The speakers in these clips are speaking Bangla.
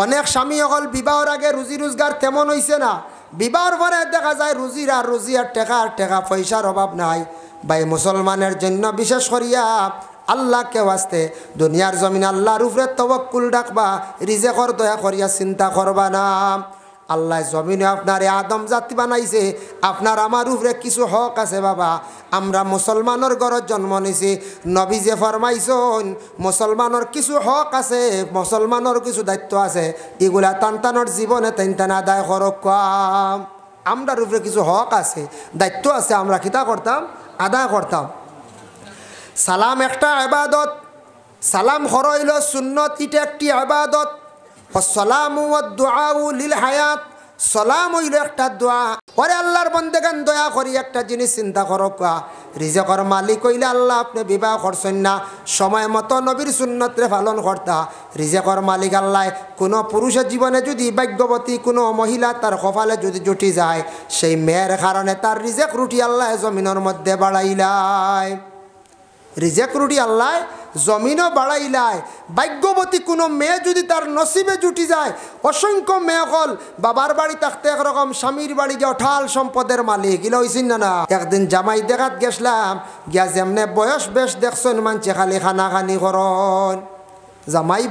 অনেক স্বামী সকল বিবাহর আগে রুজি রোজগার তেমন হইছে না, বিবাহর পরে দেখা যায় রুজির আর রুজি আর টাকা পয়সার অভাব নাই। ভাই মুসলমানের জন্য বিশেষ করিয়া আল্লাহকে ওয়াস্তে দুনিয়ার জমিন আল্লাহর উপরে তাওয়াক্কুল রাখবা, রিজেকর দয়া করিয়া চিন্তা করবা না। আল্লাহ জমিনে আপনারে আদম জাতি বানাইছে, আপনার আমার উপরে কিছু হক আছে বাবা। আমরা মুসলমানের ঘরে জন্ম নিছি, নবী যে ফরমাইছেন মুসলমানের কিছু হক আছে, মুসলমানের কিছু দায়িত্ব আছে, এগুলা তান্তানোর জীবনে তান আদায় করক। আমরার উপরে কিছু হক আছে, দায়িত্ব আছে, আমরা কিতা করতাম? আদায় করতাম। সালাম একটা ইবাদত, সালাম হইল সুন্নত, এটা একটি ইবাদত। সালামু ওয়াদ দুআউ লিল হায়াত, সালাম হইল একটা দোয়া। পরে আল্লাহর বন্দেগান দয়া করি একটা জিনিস চিন্তা করো, রিজেকর মালিক হইলে আল্লাহ, আপনি বিবাহ করছেন না, সময় মতো নবীর সুন্নতরে পালন করতা। রিজেকর মালিক আল্লাহ, কোনো পুরুষের জীবনে যদি ভাগ্যবতী কোনো মহিলা তার কপালে যদি জুটি যায়, সেই মেয়ের কারণে তার রিজেক রুটি আল্লাহ জমিনের মধ্যে বাড়াইলায়। রিজেক রুটি আল্লাহ জমিনও বাড়াইলায়। ভাগ্যবতী কোনো মেয়ে যদি তার নসিবে জুটি যায়, অসংখ্য মেয়ে হল বাবার বাড়ি থাকতে একরকম, স্বামীর বাড়ি গিয়ে অঠাল সম্পদের মালিক, এগুলো হয়েছেন না। একদিন জামাই দেখাত গেছিলাম, গিয়া যেমনে বয়স বেশ দেখছেন মানছে খালি খানাখানি করন। জামাই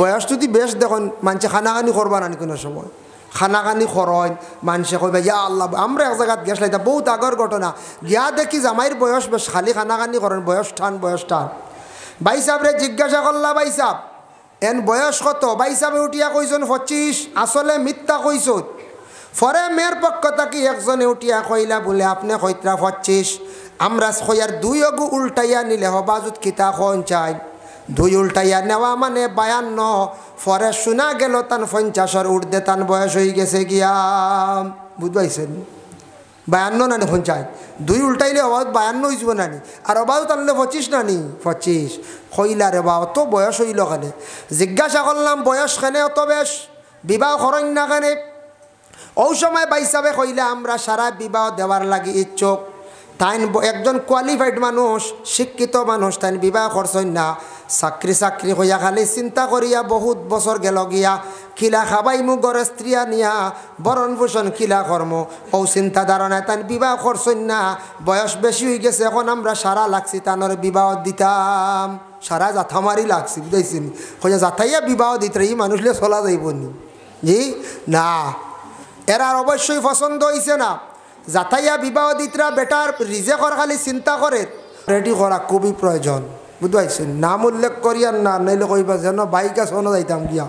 বয়স যদি বেশ দেখুন মানছে খানাখানি করবা না কোনো সময়, খানাখানি খরণ মানুষে কইবা ইয়া আল্লাহ। আমরা এক জায়গাত গেছিলাম, এটা বহুত আগর ঘটনা, গিয়া দেখি জামাইয়ের বয়স বেশ, খালি খানাখানি করেন, বয়স টান। ভাই সাহেবরে জিজ্ঞাসা করলা, ভাই সাহেব এন বয়স কত? ভাই সাহেবে উঠিয়া কইছেন 25, আসলে মিথ্যা কইছ। পরে মেয়ের পক্ষ থাকি একজনে উঠিয়া কইলা বলে আপনি কইত্রা 25, আমরা কইয়ার 2 অগু উল্টাইয়া নিলে হবাজুত কিতা খন চাই, 2 উল্টাইয়া নেওয়া মানে 52। পরে শোনা গেল তান 50-এর উর্ধে তান বয়স হয়ে গেছে গিয়া, বুঝবাইছেন? 52 নানি 50, 2 উল্টাইলে অবাধ 52 হয়ে যাব নানি, আর অবাধ টানলে 25 নানি 25। কইলা রে বা অত বয়স হইল কেনে? জিজ্ঞাসা করলাম বয়স কেনে অত বেশ, বিবাহ করেন না কেনে? ওই সময় বাইসাবে কইলা আমরা সারা বিবাহ দেওয়ার লাগে ইচ্ছুক। তাই একজন কোয়ালিফাইড মানুষ, শিক্ষিত মানুষ, তাই বিবাহ করছেন না, চাকরি হইয়া খালি চিন্তা করিয়া বহুত বছর গেল গিয়া, খিলা খাবাই মু গড়ে স্ত্রী নিয়া বরণ পোষণ খিলা কর্ম, ও চিন্তা ধারণায় তাই বিবাহ করছেন না। বয়স বেশি হয়ে গেছে, এখন আমরা সারা লাগছি তানোর বিবাহ দিতাম, সারা জাথামারি লাগছি, বুঝাইছেন? কইয়া জাথাইয়া বিবাহ দিতে এই মানুষলে চলা যাইব নি? জি না, এরার অবশ্যই পছন্দ হয়েছে না। জাথাইয়া বিবাহ দিতরা বেটার রিজেকর খালি চিন্তা করে, রেডি করা খুবই প্রয়োজন, বুঝাইছেন? নাম উল্লেখ করিয়ার না, নাইলে কইবা যেন বাইকা শোনা যাইতাম গিয়া,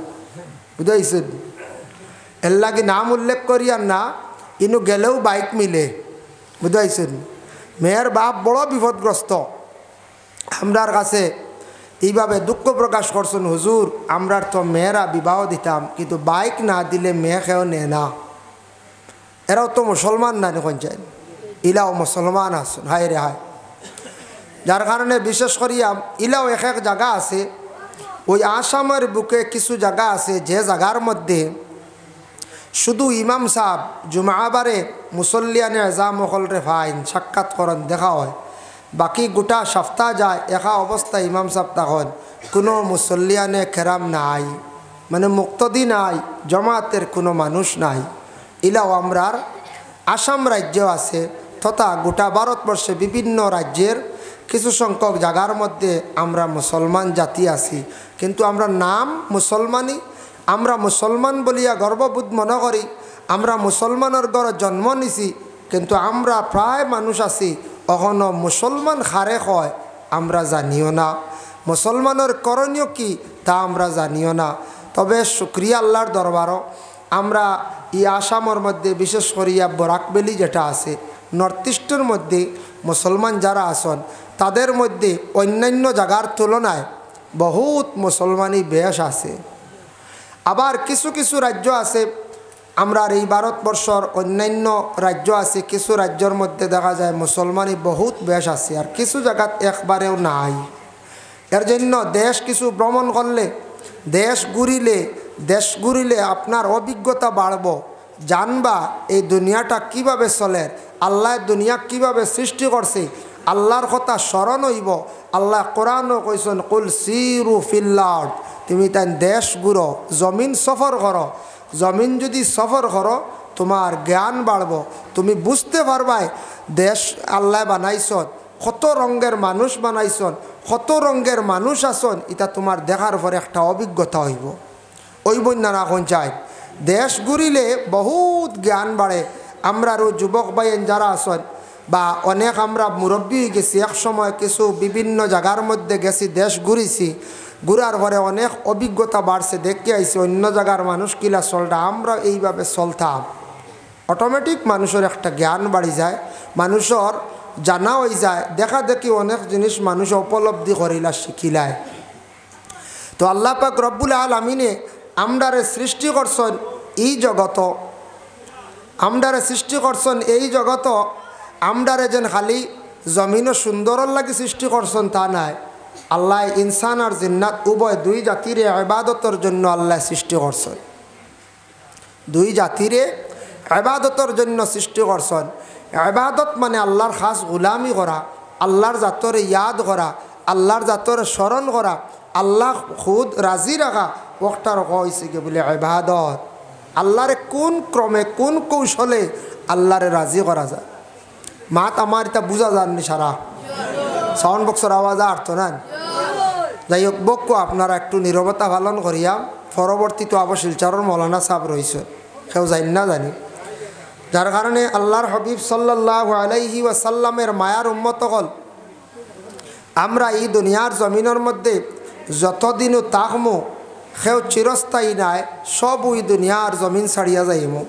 বুঝাইছেন? এর লাগে নাম উল্লেখ করিয়ার না, ইনু গেলেও বাইক মিলে, বুঝাইছেন? মেয়ের বাপ বড় বিপদগ্রস্ত, আমরার কাছে এইভাবে দুঃখ প্রকাশ করছেন, হুজুর আমরার তো মেয়েরা বিবাহ দিতাম, কিন্তু বাইক না দিলে মেয়ে খেয়েও নেয় না। এরাও তো মুসলমান না, দেখুন চাই ইলাও মুসলমান আসুন, হায় রে হায়। যার কারণে বিশেষ করিয়া ইলাও এক জায়গা আছে, ওই আসামের বুকে কিছু জায়গা আছে, যে জায়গার মধ্যে শুধু ইমাম সাহেব জুমাবারে মুসল্লিয়ানে এজাম হলরে ফাইন সাক্ষাৎ করেন, দেখা হয়, বাকি গোটা সপ্তাহ যায় একা অবস্থা ইমাম সাহেব তখন কোনো মুসল্লিয়ানে খেরাম নাই, মানে মুক্তদি নাই, জমাতের কোনো মানুষ নাই। ইলাও আমরার আসাম রাজ্য আছে, তথা গোটা ভারতবর্ষে বিভিন্ন রাজ্যের কিছু সংখ্যক জায়গার মধ্যে আমরা মুসলমান জাতি আছি, কিন্তু আমরা নাম মুসলমানই, আমরা মুসলমান বলিয়া গর্ববোধ মনে করি, আমরা মুসলমানের ঘরে জন্ম নিছি, কিন্তু আমরা প্রায় মানুষ আছি এখনও মুসলমান খারে হয় আমরা জানিও না, মুসলমানের করণীয় কি তা আমরা জানিও না। তবে শুক্রিয়া আল্লাহর দরবারও আমরা এই আসামের মধ্যে বিশেষ করিয়া বরাকবেলি যেটা আছে, নর্থ ইস্টের মধ্যে মুসলমান যারা আছেন তাদের মধ্যে অন্যান্য জায়গার তুলনায় বহুত মুসলমানই বেশ আছে। আবার কিছু কিছু রাজ্য আছে, আমরা এই ভারতবর্ষর অন্যান্য রাজ্য আছে, কিছু রাজ্যের মধ্যে দেখা যায় মুসলমানই বহুত বেশ আছে, আর কিছু জায়গাত একবারেও নাই। এর জন্য দেশ কিছু ভ্রমণ করলে, দেশ ঘুরিলে আপনার অভিজ্ঞতা বাড়ব, জানবা এই দুনিয়াটা কিভাবে চলে, আল্লাহ দুনিয়া কিভাবে সৃষ্টি করছে, আল্লাহর কথা স্মরণ হইব। আল্লাহ কোরআনও কইছেন কুল সিরু ফিল আরদ, তুমি তাই দেশ ঘুরো, জমিন সফর করো। জমিন যদি সফর করো তোমার জ্ঞান বাড়ব, তুমি বুঝতে পারবাই দেশ আল্লাহ বানাইছন, কত রঙের মানুষ বানাইছন, কত রঙের মানুষ আসন। এটা তোমার দেখার পরে একটা অভিজ্ঞতা হইব। ওই বন্যা এখন চাই দেশ ঘুরিলে বহুত জ্ঞান বাড়ে। আমরা আরও যুবক ভাইয়েন যারা আসন বা অনেক আমরা মুরব্বী হয়ে গেছি, এক সময় কিছু বিভিন্ন জায়গার মধ্যে গেছি, দেশ ঘুরিছি, ঘুরার পরে অনেক অভিজ্ঞতা বাড়ছে, দেখতে আইছি অন্য জায়গার মানুষ কিলা চলটা, আমরা এইভাবে চলতাম। অটোমেটিক মানুষের একটা জ্ঞান বাড়ি যায়, মানুষের জানা হয়ে যায়, দেখা দেখি অনেক জিনিস মানুষ উপলব্ধি করিলা শিখিলায়। তো আল্লাহ পাক রব্বুল আলামিনে আমরারে সৃষ্টি করছেন এই জগত, আমরারে সৃষ্টি করছেন এই জগত। আমরারে যেন খালি জমিনও সুন্দরর লাগে সৃষ্টি করছেন তা নাই। আল্লাহ ইনসান আর জিন্নাত উভয় দুই জাতিরে ইবাদতের জন্য আল্লাহ সৃষ্টি করছেন, দুই জাতিরে ইবাদতের জন্য সৃষ্টি করছেন। ইবাদত মানে আল্লাহর খাস গোলামি করা, আল্লাহর জাতরে ইয়াদ করা, আল্লাহর জাতরে স্মরণ করা, আল্লাহ খুদ রাজি রাখা, ওটার হয়েছে কি বলে ইবাদত। আল্লাহরে কোন ক্রমে কোন কৌশলে আল্লাহরে রাজি করা যায়। মাত আমার এটা বোঝা যাননি সারা সাউন্ড বক্সের আওয়াজ আর্থ না। যাই হোক বক্য আপনারা একটু নীরবতা পালন করিয়া, পরবর্তী তো আবার শিলচরের মৌলানা সাহেব রয়েছে, কেউ জানি না জানি, যার কারণে আল্লাহর হাবিব সাল্লাল্লাহু আলাইহি ওয়াসাল্লামের মায়ার উম্মত হল আমরা এই দুনিয়ার জমিনের মধ্যে যতদিনও তাকমো সেও চিরস্থায়ী নাই, সব ওই দুনিয়ার জমিন ছাড়িয়া যাইমো।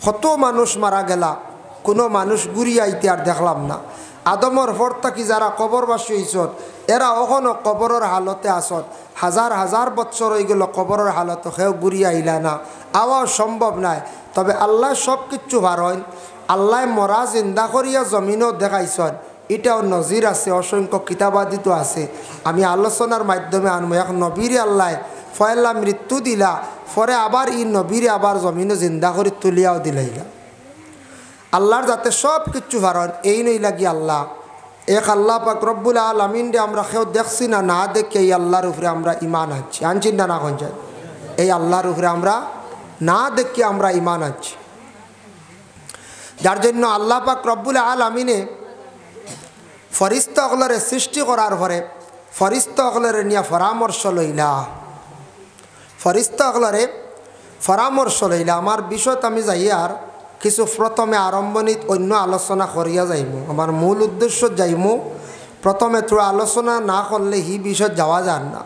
কত মানুষ মারা গেলা, কোনো মানুষ ঘুরিয়া আইতে আর দেখলাম না। আদমর পর থাকি যারা কবরবাসী হইছন এরা এখনও কবরের হালতে আসন, হাজার হাজার বছর হয়ে গেল কবরের হালত, সেও ঘুরিয়া আইলা না, আওয়া সম্ভব নাই। তবে আল্লাহ সব কিচ্ছু ভারণ, আল্লাহ মরা জিন্দা করিয়া জমিনও দেখাইছন, এটাও নজির আছে, অসংখ্য কিতাবাদিত আছে। আমি আলোচনার মাধ্যমে আনবো। এখন নবীরে আল্লাহ ফয়লা মৃত্যু দিলা, পরে আবার ই নবীরে আবার জমিনে জিন্দা করে তুলিয়াও দিলাইলা। আল্লাহর যাতে সব কিচ্ছু ভারণ, এই নই লাগি আল্লাহ এক আল্লাহ পাক রব্বুল আলামিন রে আমরা কেউ দেখছি না, না দেখে এই আল্লাহর উপরে আমরা ইমান আনছি, আনছি না না যায়। এই আল্লাহর উপরে আমরা না দেখে আমরা ইমান আনছি, যার জন্য আল্লাহ পাক রব্বুল আলামিনে ফরিস্তা অগলরে সৃষ্টি করার পরে ফরিস্তা অগলরে নিয়ে পরামর্শ লইলা, ফরিস্তা অগলরে পরামর্শ লইলা। আমার বিষয়ত আমি যাই আর কিছু প্রথমে আরম্ভণীত অন্য আলোচনা করিয়া যাইমু, আমার মূল উদ্দেশ্য যাইমু। প্রথমে তোরা আলোচনা না করলে হি বিষয় যাওয়া যান না।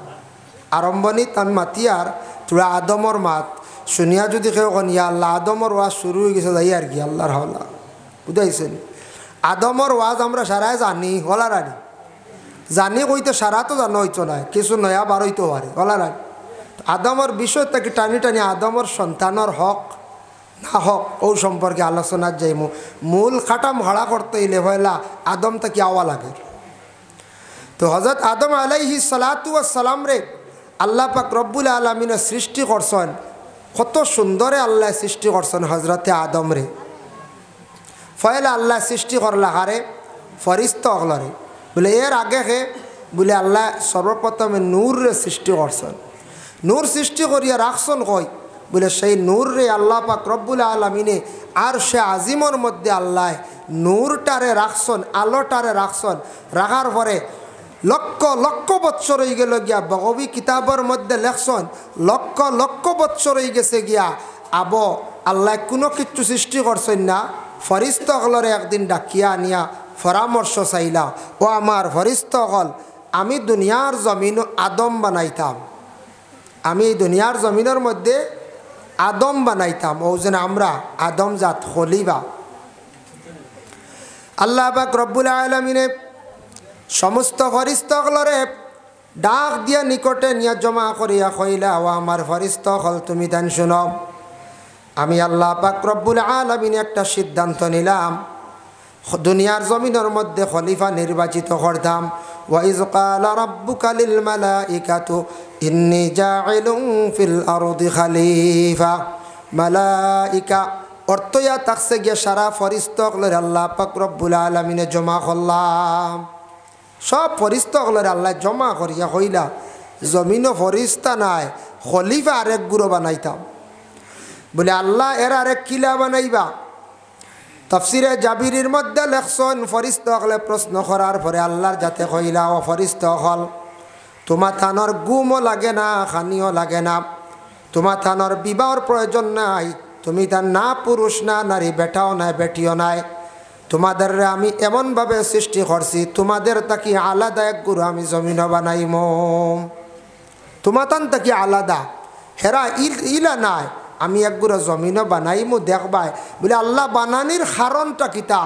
আরম্ভণীত আমি মাতিয়ার তোরা আদমর মাত শুনিয়া যদি কেউ কনিয়া আল্লাহ আদমর ওয়াজ শুরু হয়ে গেছে যাই আর কি আল্লাহর হাওলা, বুঝাইছেন? আদমর ওয়াজ আমরা সারাই জানি, হলা রানি জানি কইতে সারা তো জানো হইতো না, কিছু নয়া বার হইতে পারে, হলা রানি। আদমর বিষয় তাকে টানি টানি আদমর সন্তানের হক না হক ও সম্পর্কে আলোচনার যাইমু। মূল খাটাম ভাড়া করতে হইলে হয়লা আদম তাকে আওয়া লাগে। তো হযরত আদম আলাইহিস সালাতু ওয়াস সালাম রে আল্লাহ পাক রব্বুল আলামিনের সৃষ্টি করছেন, কত সুন্দরে আল্লাহ সৃষ্টি করছেন হজরতে আদম রে। ফয়লা আল্লাহ সৃষ্টি করলা হারে ফরিস্তা অগলরে, বলে এর আগে হে বলে আল্লাহ সর্বপ্রথমে নূর রে সৃষ্টি করছেন। নূর সৃষ্টি করিয়া রাখছেন কই বলে সেই নূর রে আল্লাহ পাক রব্বুল আলামিনে আর সে আজিমর মধ্যে আল্লাহ নূরটারে রাখছেন, আলোটারে রাখছেন। রাখার পরে লক্ষ লক্ষ বৎসর হয়ে গেল গিয়া, বগবী কিতাবের মধ্যে লেখছেন লক্ষ লক্ষ বৎসর হয়ে গেছে গিয়া আব আল্লাহ কোনো কিছু সৃষ্টি করছেন না। ফরিস্তাগলরে একদিন ডাকিয়া আনিয়া পরামর্শ চাইলা, ও আমার ফরিস্তাগল, আমি দুনিয়ার জমিন আদম বানাইতাম, আমি এই দুনিয়ার জমিনের মধ্যে আদম বানাইতাম, ও যেন আমরা আদম জাত খলিবা। আল্লাহ পাক রব্বুল আলামিনে সমস্ত ফরিস্তাগলরে ডাক দিয়া নিকটে নিয়া জমা করিয়া কইলা, ও আমার ফরিস্তাগল তুমি তান শুনো, আমি আল্লাহ পাক রব্বুল আলামিন একটা সিদ্ধান্ত নিলাম, দুনিয়ার জমিনের মধ্যে খলিফা নির্বাচিত করতাম। ওয়াইজ ক্বালা রাব্বুকা লিল মালাইকাতু ইন্নী জাইলুন ফিল আরদি খলিফা। মালাইকা অর্থয়া তাকসে গিয়া সারা ফরিস্তাগলরে আল্লাহ পাক রব্বুল আলামিনে জমা করলাম। সব ফরিস্তাগলরে আল্লাহ জমা করিয়া কইলা, জমিনও ফরিস্তা নাই, খলিফা আরেক গুরু বানাইতাম। বলে আল্লাহ এর আরেক কিলা বানাইবা? তাফসিরে জাবিরির মধ্যে লেখছেন ফরিস্তা হলে প্রশ্ন করার পরে আল্লাহর যাতে কইলা, ও ফরিস্তা হল তোমার থানোর গুমও লাগে না, খানিও লাগে না, তোমার থানোর বিবাহর প্রয়োজন নাই, তুমি তার না পুরুষ না নারী, বেটাও নাই বেটিও নাই, তোমাদের আমি এমনভাবে সৃষ্টি করছি তোমাদের তাকি আলাদা এক গুরু আমি জমিন বানাইম, তোমার তান তাকি আলাদা, হেরা ইলা নাই, আমি এক গুরু জমিন বানাইমু দেখবাই। বলে আল্লাহ বানানির কারণটা কিতা?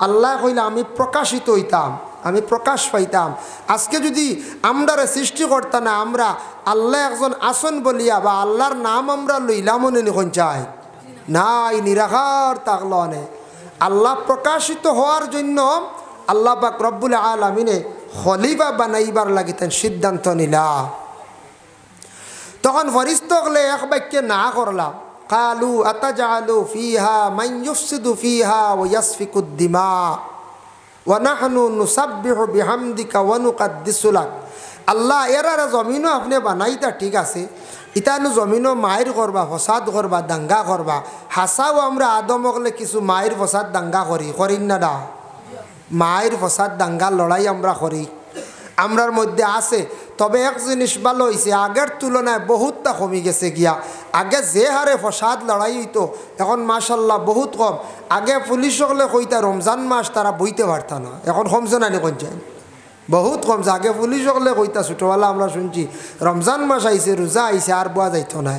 আল্লাহ কইলা আমি প্রকাশিত হইতাম, আমি প্রকাশ পাইতাম। আজকে যদি আমরারে সৃষ্টি করতাম না, আমরা আল্লাহ একজন আসন বলিয়া বা আল্লাহর নাম আমরা লইলাম মনে নিখন চাই নাই, নিরাকার তাকলনে আল্লাহ প্রকাশিত হওয়ার জন্য আল্লাহ পাক রব্বুল আলামিনে খলিফা বানাইবার লাগিতেন সিদ্ধান্ত নিলা। তখন ফরিস্তা হলে এক বাক্যে না করলাম, কালু আতাজালু ফিহা মান ইউফসিদু ফিহা ওয়া ইয়াসফিকুদ দিমা ওয়া নাহনু নুসাব্বিহু বিহামদিকা ওয়া নুকাদ্দিসু লাক। আল্লাহ এরারে জমিনও আপনি বানাইতা ঠিক আছে, ইতানো জমিনও মায়ের করবা, ফসাদ করবা, দাঙ্গা করবা। হাসাও আমরা আদম হলে কিছু মায়ের ফসাদ দাঙ্গা করি না দা? মায়ের ফসাদ দাঙ্গা লড়াই আমরা করি, আমরার মধ্যে আছে। তবে এক জিনিস ভালো হয়েছে, আগের তুলনায় বহুতটা কমে গেছে গিয়া। আগে যে হারে ফসাদ লড়াই হইতো এখন মাশাল্লাহ বহুত কম। আগে পুলিশ হলে কইতা রমজান মাস তারা বইতে পারত না, এখন কমছে না কোন যায় বহুত কমছে। আগে পুলিশ হলে কইতা ছোটোবেলা আমরা শুনছি রমজান মাস আইছে, রোজা আইছে, আর বোয়া যাইত না,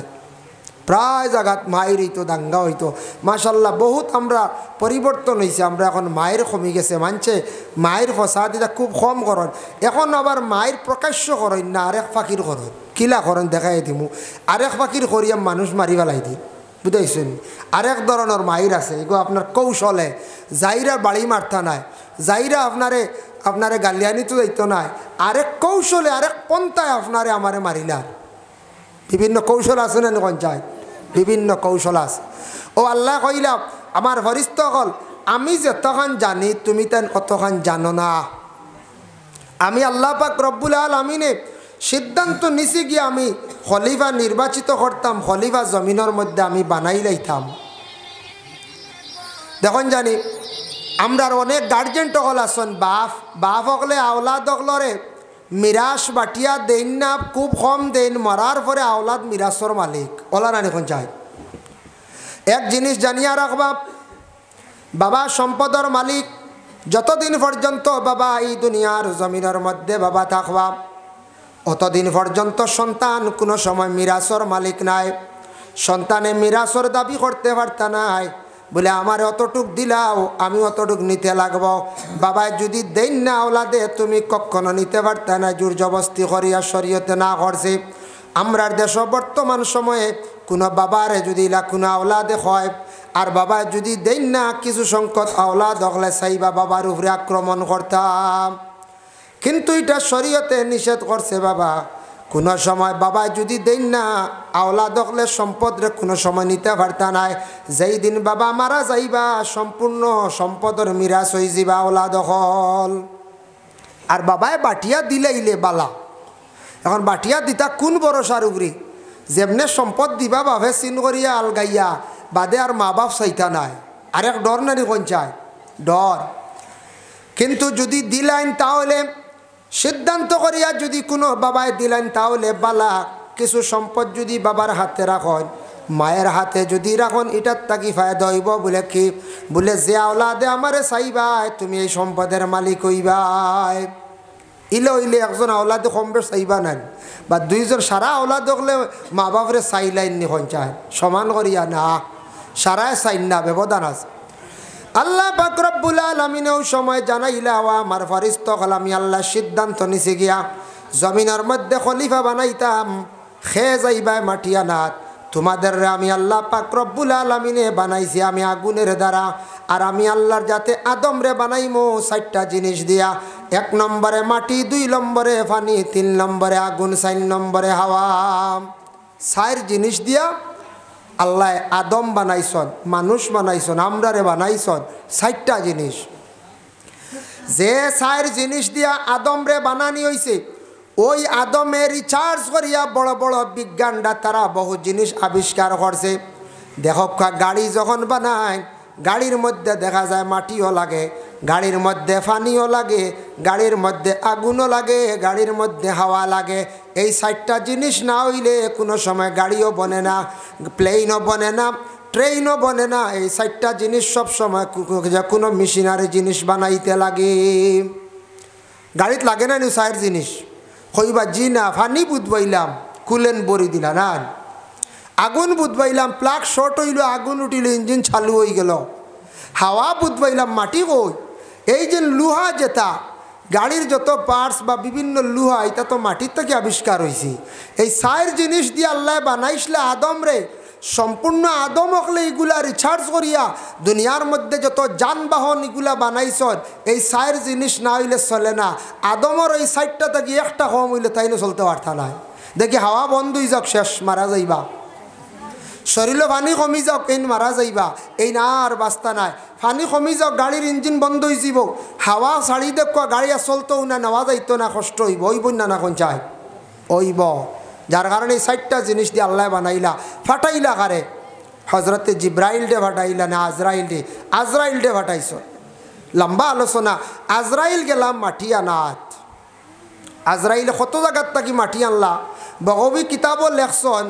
প্রায় জায়গাত মায়ের হইতো, দাঙ্গা হইতো। মাশাল্লাহ বহুত আমরা পরিবর্তন হয়েছে, আমরা এখন মায়ের কমে গেছে, মানছে মায়ের ফসাদ এটা খুব কম করেন। এখন আবার মায়ের প্রকাশ্য করেন না, আরেক ফাঁকির করেন, কিলা করেন দেখাই দিমু, আরেক ফাঁকির করিয়া মানুষ মারি ফেলাই দিই, বুঝাইছেন? আরেক ধরনের মায়ের আছে, এগুলো আপনার কৌশলে যাইরা বাড়ি মারতা নাই, যাইরা আপনারে গালিয়ানি তো যাইতো নাই, আরেক কৌশলে আরেক পন্থায় আপনারে আমারে মারিলার। বিভিন্ন কৌশল আছে না পঞ্চায়েত, বিভিন্ন কৌশল আছে। ও আল্লাহ কইলা আমার ফরিস্তা হল আমি যতখান জানি তুমি তেন অতখান জানো না। আমি আল্লাহ পাক রব্বুল আলামিনে সিদ্ধান্ত নিছি গিয়ে আমি খলিফা নির্বাচিত করতাম, খলিফা জমিনের মধ্যে আমি বানাই লাইতাম। দেখুন জানি আমরার অনেক গার্জেন টকল আসন, বাপ হকলে আওলাদ হকলরে মিরাস বাটিয়া দেন না, খুব কম দেন, মরার পরে আওলাদ মিরাসর মালিক ওলা না এখন চাই। এক জিনিস জানিয়া রাখবা, বাবা সম্পদের মালিক, যতদিন পর্যন্ত বাবা এই দুনিয়ার জমিনের মধ্যে বাবা থাকবা অতদিন পর্যন্ত সন্তান কোনো সময় মিরাসর মালিক নাই। সন্তানে মিরাসর দাবি করতে পারত নাই, বলে আমার অতটুক দিলাও আমি অতটুক নিতে লাগব। বাবায় যদি দেন না ওলাদে তুমি কখনো নিতে পারত না, জোর জবস্তি করিয়া শরীয়তে না করছে। আমরার দেশ বর্তমান সময়ে কোনো বাবারে যদি কোনো আওলাদে হয় আর বাবা যদি দেন না, কিছু সংকট আওলাদ হলে চাইবা বাবার উপরে আক্রমণ করতাম, কিন্তু এটা শরীয়তে নিষেধ করছে। বাবা কোনো সময় বাবা যদি দেন না আওলাদ হলে সম্পদরে কোনো সময় নিতে পারতা নাই। যেই দিন বাবা মারা যাইবা সম্পূর্ণ সম্পদের মিরাস হয়ে যাবা আওলাদ হল। আর বাবায় বাটিয়া দিলাইলে বালা, এখন বাটিয়া দিতা কোন ভরসার উপরে? যেমনে সম্পদ দিবা বাপে চিন করিয়া আলগাইয়া বাদে আর মা বাপ চাইতা নাই, আরেক ডর নানি কোন চায় ডর। কিন্তু যদি দিলাইন তাহলে সিদ্ধান্ত করিয়া যদি কোনো বাবায় দিলেন তাহলে বালা, কিছু সম্পদ যদি বাবার হাতে রাখন মায়ের হাতে যদি রাখন এটার তাকি ফায়দা হইব। বলে কি? বলে যে আওলাদে আমারে চাইবাই তুমি এই সম্পদের মালিক হইবাই। ইলে হইলে একজন আওলাদে কম বেশ চাইবা নাই, বা দুইজন সারা আওলাদ হলে মা বাপরে চাইলাইন নি চায় সমান করিয়া না, সারায় চাইন না, ব্যবধান আছে। আল্লাহ পাক রব্বুল আলামিনেও সময় জানাইলা আমার ফরিস্তা হল আমি আল্লাহ সিদ্ধান্ত নিছি গিয়া জমিনের মধ্যে খলিফা বানাইতাম, খেয়ে যাইবাই মাটিয়া নাথ। তোমাদের আমি আল্লাহ পাক রব্বুল আলামিনে বানাইছি আমি আগুনের দ্বারা, আর আমি আল্লাহর যাতে আদম রে বানাইমো 4টা জিনিস দিয়া। 1 নম্বরে মাটি, 2 নম্বরে পানি, 3 নম্বরে আগুন, 4 নম্বরে হাওয়া। 4 জিনিস দিয়া আল্লাহ আদম বানাইছন, মানুষ বানাইছন, আমরারে বানাইছন 4টা জিনিস। যে 4 জিনিস দিয়া আদম রে বানানি হয়েছে ওই আদমে রিচার্জ করিয়া বড় বড় বিজ্ঞানরা তারা বহু জিনিস আবিষ্কার করছে। দেখো গাড়ি যখন বানায়, গাড়ির মধ্যে দেখা যায় মাটিও লাগে, গাড়ির মধ্যে পানিও লাগে, গাড়ির মধ্যে আগুনও লাগে, গাড়ির মধ্যে হাওয়া লাগে। এই 4টা জিনিস না হইলে কোনো সময় গাড়িও বনে না, প্লেনও বনে না, ট্রেনও বনে না। এই 4টা জিনিস সব সময় কোনো মেশিনারি জিনিস বানাইতে লাগে। গাড়িতে লাগে না নি 4 জিনিস? কইবা জি না, পানি বুধবাইলাম কুলেন বরি দিলা না, আগুন বুধবাইলাম প্লাগ শর্ট হইল, আগুন উঠিল, ইঞ্জিন চালু হয়ে গেল। হাওয়া বুধবাইলাম, মাটি কই? এই যে লুহা যেটা গাড়ির যত পার্টস বা বিভিন্ন লুহা, এটা তো মাটির থেকে আবিষ্কার হয়েছে। এই 4 জিনিস দিয়ে আল্লাহ বানাইছিল আদম রে। সম্পূর্ণ আদম হকলে এগুলা রিচার্জ করিয়া দুনিয়ার মধ্যে যত যানবাহন এগুলা বানাইছ, এই 4 জিনিস না হইলে চলে না। আদমর এই 4টা থেকে একটা কম হইলে তাই না চলতে পারতা নাই। দেখি হাওয়া বন্ধ হয়ে যাক, শেষ, মারা যাইবা। শরীরে পানি কমি যাওক, এই মারা যাইবা, এই না আর বাস্তা নাই। পানি কমি যাওক, গাড়ির ইঞ্জিন বন্ধ হয়ে যাব, হাওয়া ছাড়ি দেখো গাড়ি আর চলতেও না, নেওয়া যাইতো না, কষ্ট হইব, ওইব না না কোন চাই ওইব। যার কারণে এই 4টা জিনিস দিয়ে আল্লাহ বানাইলা। ফাটাইলা কারে? হজরতে জিব্রাইল ডে ফাটাইলা না আজরাইল ডে? আজরাইল ডে ফাটাইছ। লম্বা আলোচনা। আজরাইল গেলাম মাটি আনাত। আজরাইলে কত জায়গার থাকি মাটি আনলা? বগবী কিতাবও লেখছন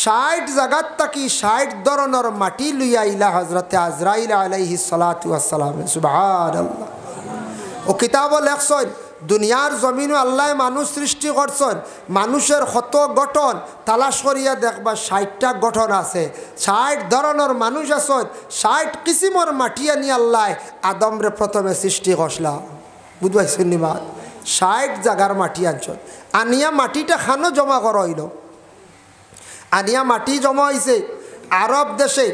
60 জায়গার থাকি 60 ধরনের মাটি লইয়া আইলা হজরতে আজরাইল আলাইহিস সালাতু ওয়াস সালাম। সুবহানাল্লাহ। ও কিতাবও লেখছন দুনিয়ার জমিনও আল্লাহ মানুষ সৃষ্টি করছেন, মানুষের কত গঠন তালাশ করিয়া দেখবা 60টা গঠন আছে, 60 ধরনের মানুষ আছেন, 60 কিসিমর মাটি আনি আল্লাহ আদমরে প্রথমে সৃষ্টি করলা। বুঝবাইছেন নিবা? 60 জায়গার মাটি আনছেন, আনিয়া মাটিটা খানো জমা করা হইল। আনিয়া মাটি জমা হয়েছে আরব দেশে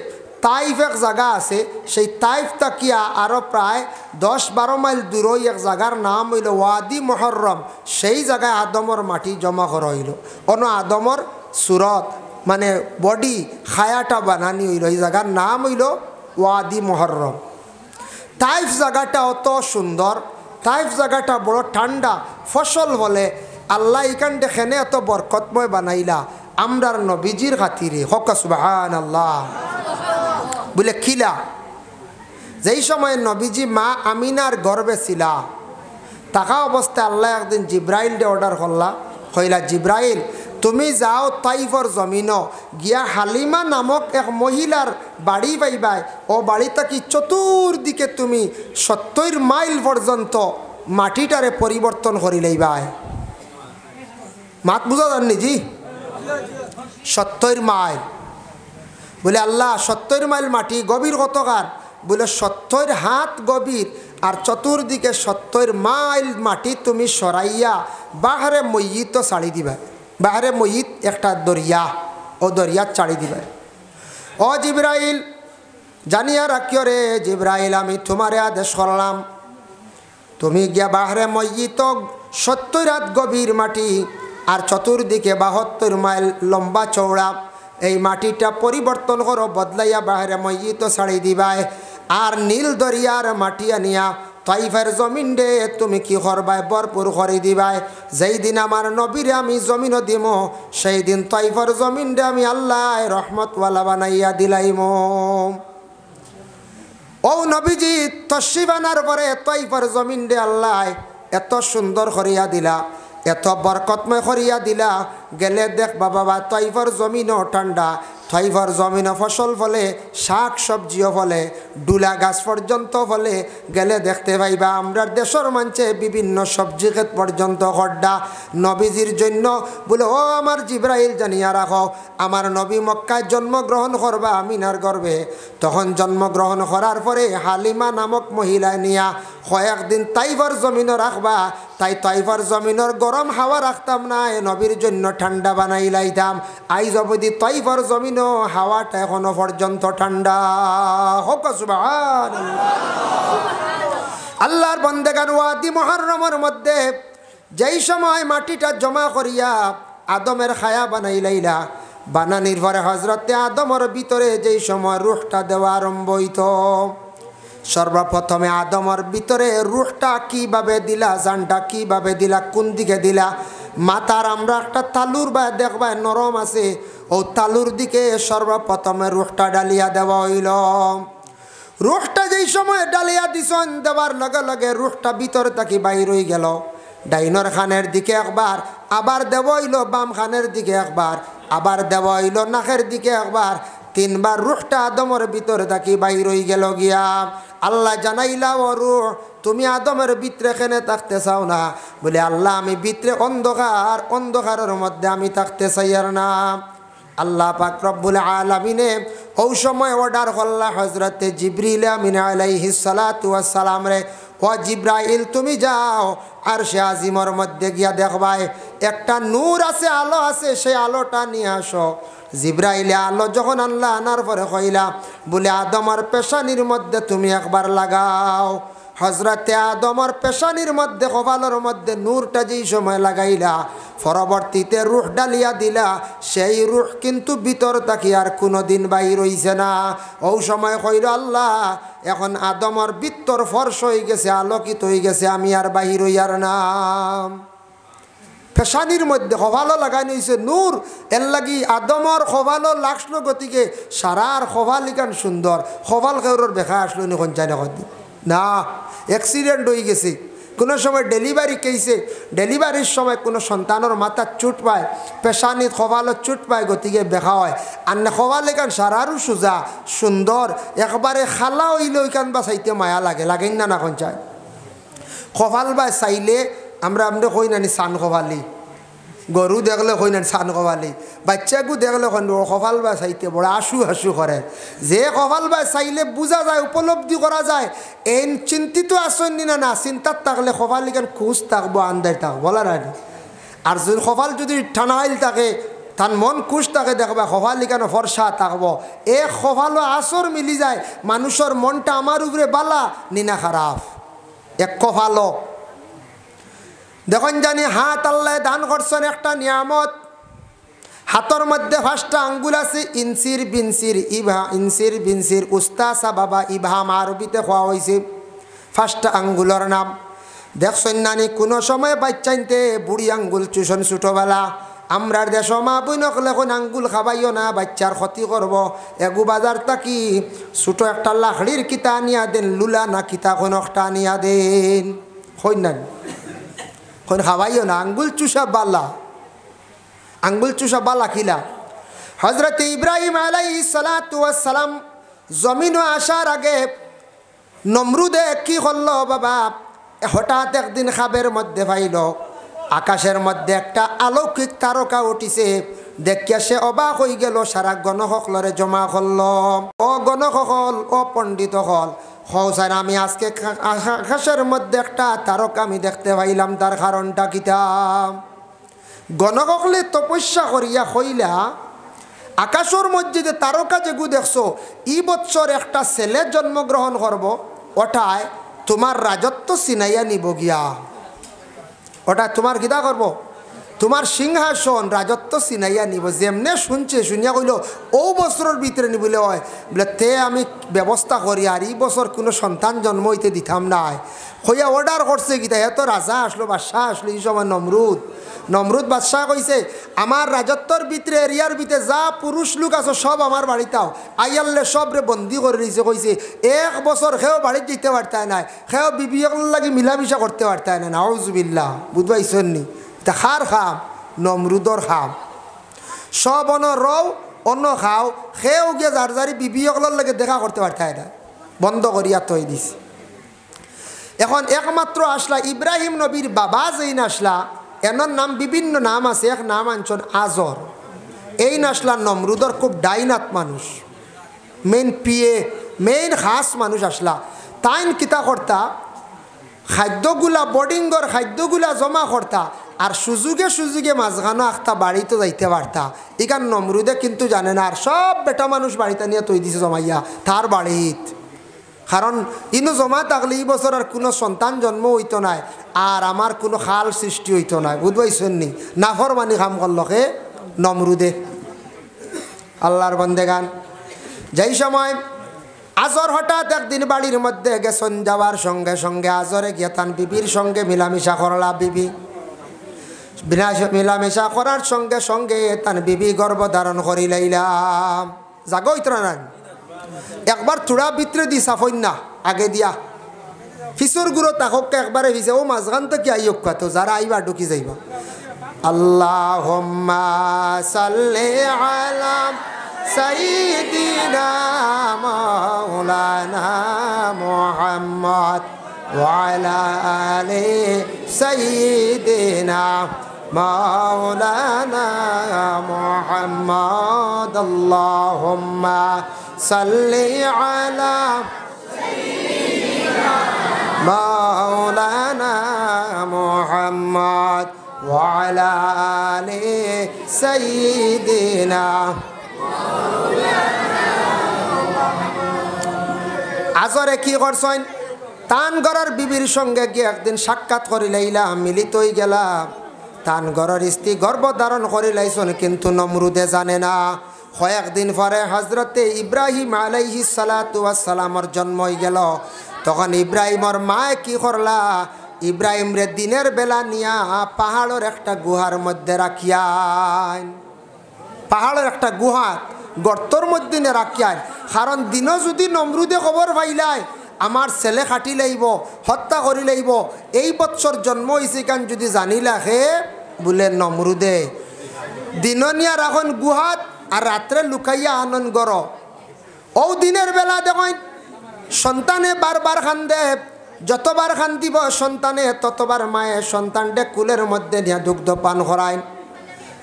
তাইফ এক জায়গা আছে, সেই তাইফ তাকিয়া আরো প্রায় 10-12 মাইল দূরই এক জায়গার নাম হইল ওয়াদি মুহররম। সেই জায়গায় আদমর মাটি জমা করা হইল। অন্য আদমর সুরত মানে বডি খায়াটা বানানি হইল। এই জায়গার নাম হইল ওয়াদি মুহররম। তাইফ জায়গাটা অত সুন্দর, তাইফ জায়গাটা বড় ঠান্ডা, ফসল বলে আল্লাহ এখান দেখেনে এত বরকতময় বানাইলা আমরার নবীজির খাতিরে। হক সুবহানাল্লাহ। বলে খিলা যেই সময় নবীজি মা আমিনার গর্বে ছিলা, থাকা অবস্থায় আল্লাহ একদিন জিব্রাইল ডে অর্ডার করলা, কইলা জিব্রাইল তুমি যাও তাইফর জমিন গিয়া হালিমা নামক এক মহিলার বাড়ি পাইবাই। ও বাড়ি থাকি চতুর্দিকে তুমি 70 মাইল পর্যন্ত মাটিটারে পরিবর্তন করি লইবাই। মাত বুঝা যাননি জি? 70 মাইল। বলে আল্লাহ 70 মাইল মাটি গভীর কতকার? বলে 70 হাত গভীর, আর চতুর্দিকে 70 মাইল মাটি তুমি সরাইয়া বাহারে ময়িত ছাড়ি দিবা। বাহারে ময়িত একটা দরিয়া, ও দরিয়া ছাড়ি দিবা। ও জিব্রাইল জানিয়া রাখিও রে জিব্রাইল, আমি তোমারে আদেশ করলাম, তুমি গিয়া বাহারে ময়িত 70 হাত গভীর মাটি আর চতুর্দিকে 72 মাইল লম্বা চৌড়া এই মাটিটা পরিবর্তন করো, বদলাইয়া বাহারে ময়িত ছাড়ি দিবাই। আর নীল দরিয়ার মাটি আনিয়া তাইফের জমিন দে তুমি কি করবাই? ভরপুর করে দিবাই। যেই দিন আমার নবীরে আমি জমিনও দিম, সেই দিন তাইফের জমিন দে আমি আল্লাহ রহমতওয়ালা বানাইয়া দিলাইম। ও নবীজি তশরিফ আনার পরে তাইফের জমিন দে আল্লাহ এত সুন্দর করিয়া দিলা, এত বরকতময় করিয়া দিলা। গেলে দেখ বাবা তাইফের জমিনও ঠান্ডা, তাইফের জমিনও ফসল ফলে, শাক সবজিও ফলে, ডুলা গাছ পর্যন্ত ফলে। গেলে দেখতে পাইবা আমরা দেশের মানছে বিভিন্ন সবজি ক্ষেত পর্যন্ত খড্ডা নবীজির জন্য। বলে ও আমার জিব্রাইল জানিয়া রাখো, আমার নবী মক্কায় জন্মগ্রহণ করবা আমিনার গর্ভে। তখন জন্মগ্রহণ করার পরে হালিমা নামক মহিলায় নিয়া কয়েকদিন তাইফের জমিনও রাখবা। তাই তাইফের জমিনের গরম হাওয়া রাখতাম না, নবীর জন্য ঠান্ডা বানাই লাইতাম। আইজ অবধি তাইফের জমিনও হাওয়াটা এখনো পর্যন্ত ঠান্ডা। হোক সুবহানাল্লাহ। আল্লাহর বান্দাগান ওয়াদি মুহররমের মধ্যে যেই সময় মাটিটা জমা করিয়া আদমের খায়া বানাই লাইলা, বানানির পরে হজরতে আদমের ভিতরে যেই সময় রুহটা দেওয়া আরম্ভ হইত, সর্বপ্রথমে আদমের ভিতরে রুহটা কিভাবে দিলা, জানটা কিভাবে দিলা, কোন দিকে দিলা? মাথার আমরা একটা তালুর বা দেখবা নরম আছে, ও তালুর দিকে সর্বপ্রথমে রুহটা ডালিয়া দেওয়া হইল। রুহটা যেই সময় ডালিয়া দিছন, দেওয়ার লগে লগে রুহটা ভিতর থাকি বাইর হয়ে গেল। ডাইনর খানের দিকে একবার, আবার দেওয়া হইল বাম খানের দিকে একবার, আবার দেওয়া হইল নাকের দিকে একবার, 3 বার রুহটা আদমের ভিতর থাকি বাইর হয়ে গেল গিয়া। আল্লাহ জানাইলা, ও রুহ তুমি আদমের ভিতরে কেনে থাকতে চাও না? বলে আল্লাহ আমি ভিতরে অন্ধকার, অন্ধকারের মধ্যে আমি থাকতে চাই আর না। আল্লাহ পাক রব্বুল আলামিনে ওই সময় অর্ডার করলা হযরতে জিবরিল আমিন আলাইহিস সালাতু ওয়াস সালাম রে, ও জিব্রাইল তুমি যাও আরশে আজিমের মধ্যে গিয়া দেখবাই একটা নূর আছে, আলো আছে, সেই আলোটা নিয়ে আসো। জিব্রাইল আলো যখন আল্লাহ আনার পরে কইলা, বলে আদমের পেশানির মধ্যে তুমি একবার লাগাও। হজরতে আদমের পেশানির মধ্যে কপালের মধ্যে নূরটা যেই সময় লাগাইলা, পরবর্তীতে রুহ ডালিয়া দিলা, সেই রুহ কিন্তু ভিতর থাকি আর কোনোদিন বাইর হইছে না। ওই সময় কইল আল্লাহ এখন আদমের ভিতর ফর্স হয়ে গেছে, আলোকিত হয়ে গেছে, আমি আর বাহির হইয়ার নাম। পেশানির মধ্যে কপালও লাগাই হয়েছে নূর, এর লাগি আদমর কপালও লাগলো গতিকে সারার কপাল ইকান সুন্দর। কপাল কেউর দেখা আসলো নিখন চাই না, অ্যাক্সিডেন্ট হয়ে গেছে। কোনো সময় ডেলিভারি কেসে, ডেলিভারির সময় কোনো সন্তানের মাথার চুট পায়, পেশানিত কপালত চুট পায়, গতিকে দেখা হয়। আর না কপাল এখান সারারও সোজা সুন্দর, একবারে খালা হইলে ওইখান বা চাইতে মায়া লাগে, লাগেন না না কোন চায়। কপাল বা চাইলে আমরা কই নানি চান কপালি, গরু দেখলে কই না চান কপালি, বাচ্চাকু দেখলে কপাল বা চাইতে বড় আশু হাসু করে। যে কপাল বা চাইলে বোঝা যায়, উপলব্ধি করা যায় এই চিন্তিত আসেন না, না চিন্তার থাকলে কপাল এখান খুশ থাকবো, আন্দায় থাকবো বলা রানি। আর যদি কপাল যদি ঠানাইল থাকে, তার মন খুশ থাকে, দেখবা কপাল এখানে ফর্সা থাকবো। এ কপালও আসর মিলি যায়, মানুষের মনটা আমার উপরে বালা নিনা খারাপ। এক কপালও দেখুন জানি হাত আল্লাহ দান করছেন একটা নিয়ামত। হাতর মধ্যে 5টা আঙ্গুল আছে, ইনসির বিনসির ইভা, ইনসির বিনসির উস্তাসা বাবা ইভাম আরবিতে খোয়া হয়েছে। 5টা আঙ্গুলের নাম দেখছেন নানি। কোনো সময় বাচ্চাইতে বুড়ি আঙ্গুল চুষণ ছোটোবেলা, আমরার দেশ মা বই নকলে এখন আঙ্গুল খাবাইও না, বাচ্চার ক্ষতি করব। এগু বাজার তাকি ছোটো একটা লাকড়ির কিতা আনিয়া দেন, লুলা না কিতা কোন একটা আনিয়া দেন, হই না কোন খাওয়াইও না। আঙ্গুল চুষা বালা, আঙ্গুল চুষা বালা খিলা। হজরত ইব্রাহিম আলাইহিস সালাতু ওয়াস সালাম জমিনে আসার আগে নমরুদে কি করল বাবা, হঠাৎ একদিন খাবের মধ্যে পাইল আকাশের মধ্যে একটা অলৌকিক তারকা উঠিছে। দেখিয়া সে অবাক হয়ে গেল, সারা গণসকলরে জমা করল। ও গণসকল, ও পণ্ডিত হল, হৌসার আমি আজকে আকাশের মধ্যে একটা তারকা আমি দেখতে পাইলাম, তার কারণটা কিতা? গণসকলে তপস্যা করিয়া হইলা আকাশের মধ্যে যে তারকা যেগু দেখছো, ই বৎসর একটা ছেলে জন্মগ্রহণ করব, ওটায় তোমার রাজত্ব সিনাইয়া নিব গিয়া। ওটা তোমার কিতা করব, তোমার সিংহাসন রাজত্ব সিনাইয়া নিব। যেমনে শুনছে শুনিয়া কইল ও বছরের ভিতরে নিবলে হয়, বলে তে আমি ব্যবস্থা করি, আর এই বছর কোনো সন্তান জন্ম হইতে দিতাম নাই। হইয়া অর্ডার করছে কিতা, এত রাজা আসলো, বাদশাহ আসলো এই সময় নমরুদ বাদশাহ কইছে আমার রাজত্বর ভিতরে এরিয়ার ভিতরে যা পুরুষ লোক আছে সব আমার বাড়িতাও আইয়াল্লে সবরে বন্দি করে দিয়েছে। কইছে 1 বছর সেও বাড়িতে যেতে পারতায় নাই, সেও বিবিয়ক লাগি মিলামিশা করতে পারতায় না। নাউজুবিল্লাহ, বুঝবাইছেন নি? তা খার খাম, নমরুদর খাম, সব অন রও অন্য খাও, সেও গিয়ে যার যারি বিবিয়কলার লাগে দেখা করতে পারতায় না, বন্ধ করিয়া তৈ দিছে। এখন একমাত্র আসলা ইব্রাহিম নবীর বাবা যেই নাসলা, এনার নাম বিভিন্ন নাম আছে, এক নাম আনছন আজর। এই নাসলা নমরুদর খুব ডাইনাত মানুষ, মেইন পিএ, মেইন খাস মানুষ আসলা। তাইন কিতা করতা, খাদ্যগুলা বোর্ডিংর খাদ্যগুলা জমা করতা, আর সুযোগে মাঝখানো আখতা বাড়িতে যাইতে পারতা। এখান নমরুদে কিন্তু জানে না, আর সব বেটা মানুষ বাড়িতে নিয়ে তৈ দিছে জমাইয়া তার বাড়িত। কারণ ইনু জমা থাকলে এই বছর আর কোনো সন্তান জন্ম হইতো নাই, আর আমার কোনো খাল সৃষ্টি হইতো নাই। বুঝবাইছেন নি? নাফরমানি কাম করলকে নমরুদে। আল্লাহর বন্দেগান, যেই সময় আজর হঠাৎ একদিন বাড়ির মধ্যে গেছেন, যাওয়ার সঙ্গে সঙ্গে আজরে গিয়ে তান বিবির সঙ্গে মিলামিশা করলা। বিবি মিলামেশা করার সঙ্গে সঙ্গে তার বিবি গর্ভ ধারণ করি লাইলাম জাগো ইতরা না একবার থোড়া ভিতরে দি সাফইন না আগে দিয়া ফিসর গুঁড়ো তাকক একবারে ভিজে ও মাঝখান তো কি আইয়ক তো যারা আইবা ঢুকি যাইবা আল্লাহুম্মা সাল্লি আলা সাইয়্যিদিনা মাওলানা মুহাম্মদ ওয়া আলা আলি সাইয়্যিদিনা মাওলানা মুহাম্মদ আল্লাহুম্মা সাল্লি আলা মাওলানা মুহাম্মদ ওয়া আলা আলি সাইয়্যিদিনা আজরে কি করছেন তান গড়ের বিবির সঙ্গে গিয়ে একদিন সাক্ষাৎ করি লাইলাম মিলিত হয়ে গেলাম তান গড়ের স্ত্রী গর্ভধারণ করি লাইছন কিন্তু নমরুদে জানে না কয়েকদিন পরে হজরতে ইব্রাহিম আলাইহিস সালাতু ওয়াস সালামের জন্ম হয়ে গেল তখন ইব্রাহিমর মায় কি করলা ইব্রাহিম রে দিনের বেলা নিয়া পাহাড়ের একটা গুহার মধ্যে রাখিয়ান পাহাড়ের একটা গুহা গর্তর মধ্যে রাখিয়ান কারণ দিনও যদি নমরুদে খবর পাইলাই আমার ছেলে খাটি লাইব হত্যা করি লাইব এই বৎসর জন্ম হয়েছে কান যদি জানি রাখে বলে নমরুদে দিন নিয়া রাখন গুহাত আর রাত্রে লুকাইয়া আনন্দ গর ও দিনের বেলা দেখেন সন্তানে বারবার খান্দে যতবার খান্দিব সন্তানে ততবার মায়ে সন্তানটে কুলের মধ্যে নিয়ে দুগ্ধ পান করায়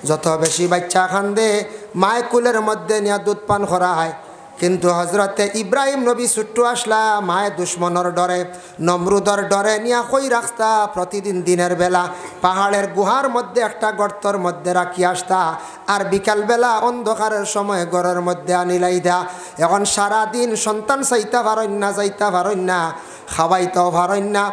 যত বেশি বাচ্চা খান্দে মায়ে কুলের মধ্যে নিয়ে দুধ পান করায় কিন্তু হজরতে ইব্রাহিম নবী ছুট্টু আসলা মায়ে দুশ্মনের ডরে নমরুদর ডরে নিয়া কই রাখতা প্রতিদিন দিনের বেলা পাহাড়ের গুহার মধ্যে একটা গর্তর মধ্যে রাখি আসতা আর বিকালবেলা অন্ধকারের সময় ঘরের মধ্যে আনিলাই দা এখন সারাদিন সন্তান চাইতা পারেন না যাইতা পারেন না খাওয়াইতেও পারেন না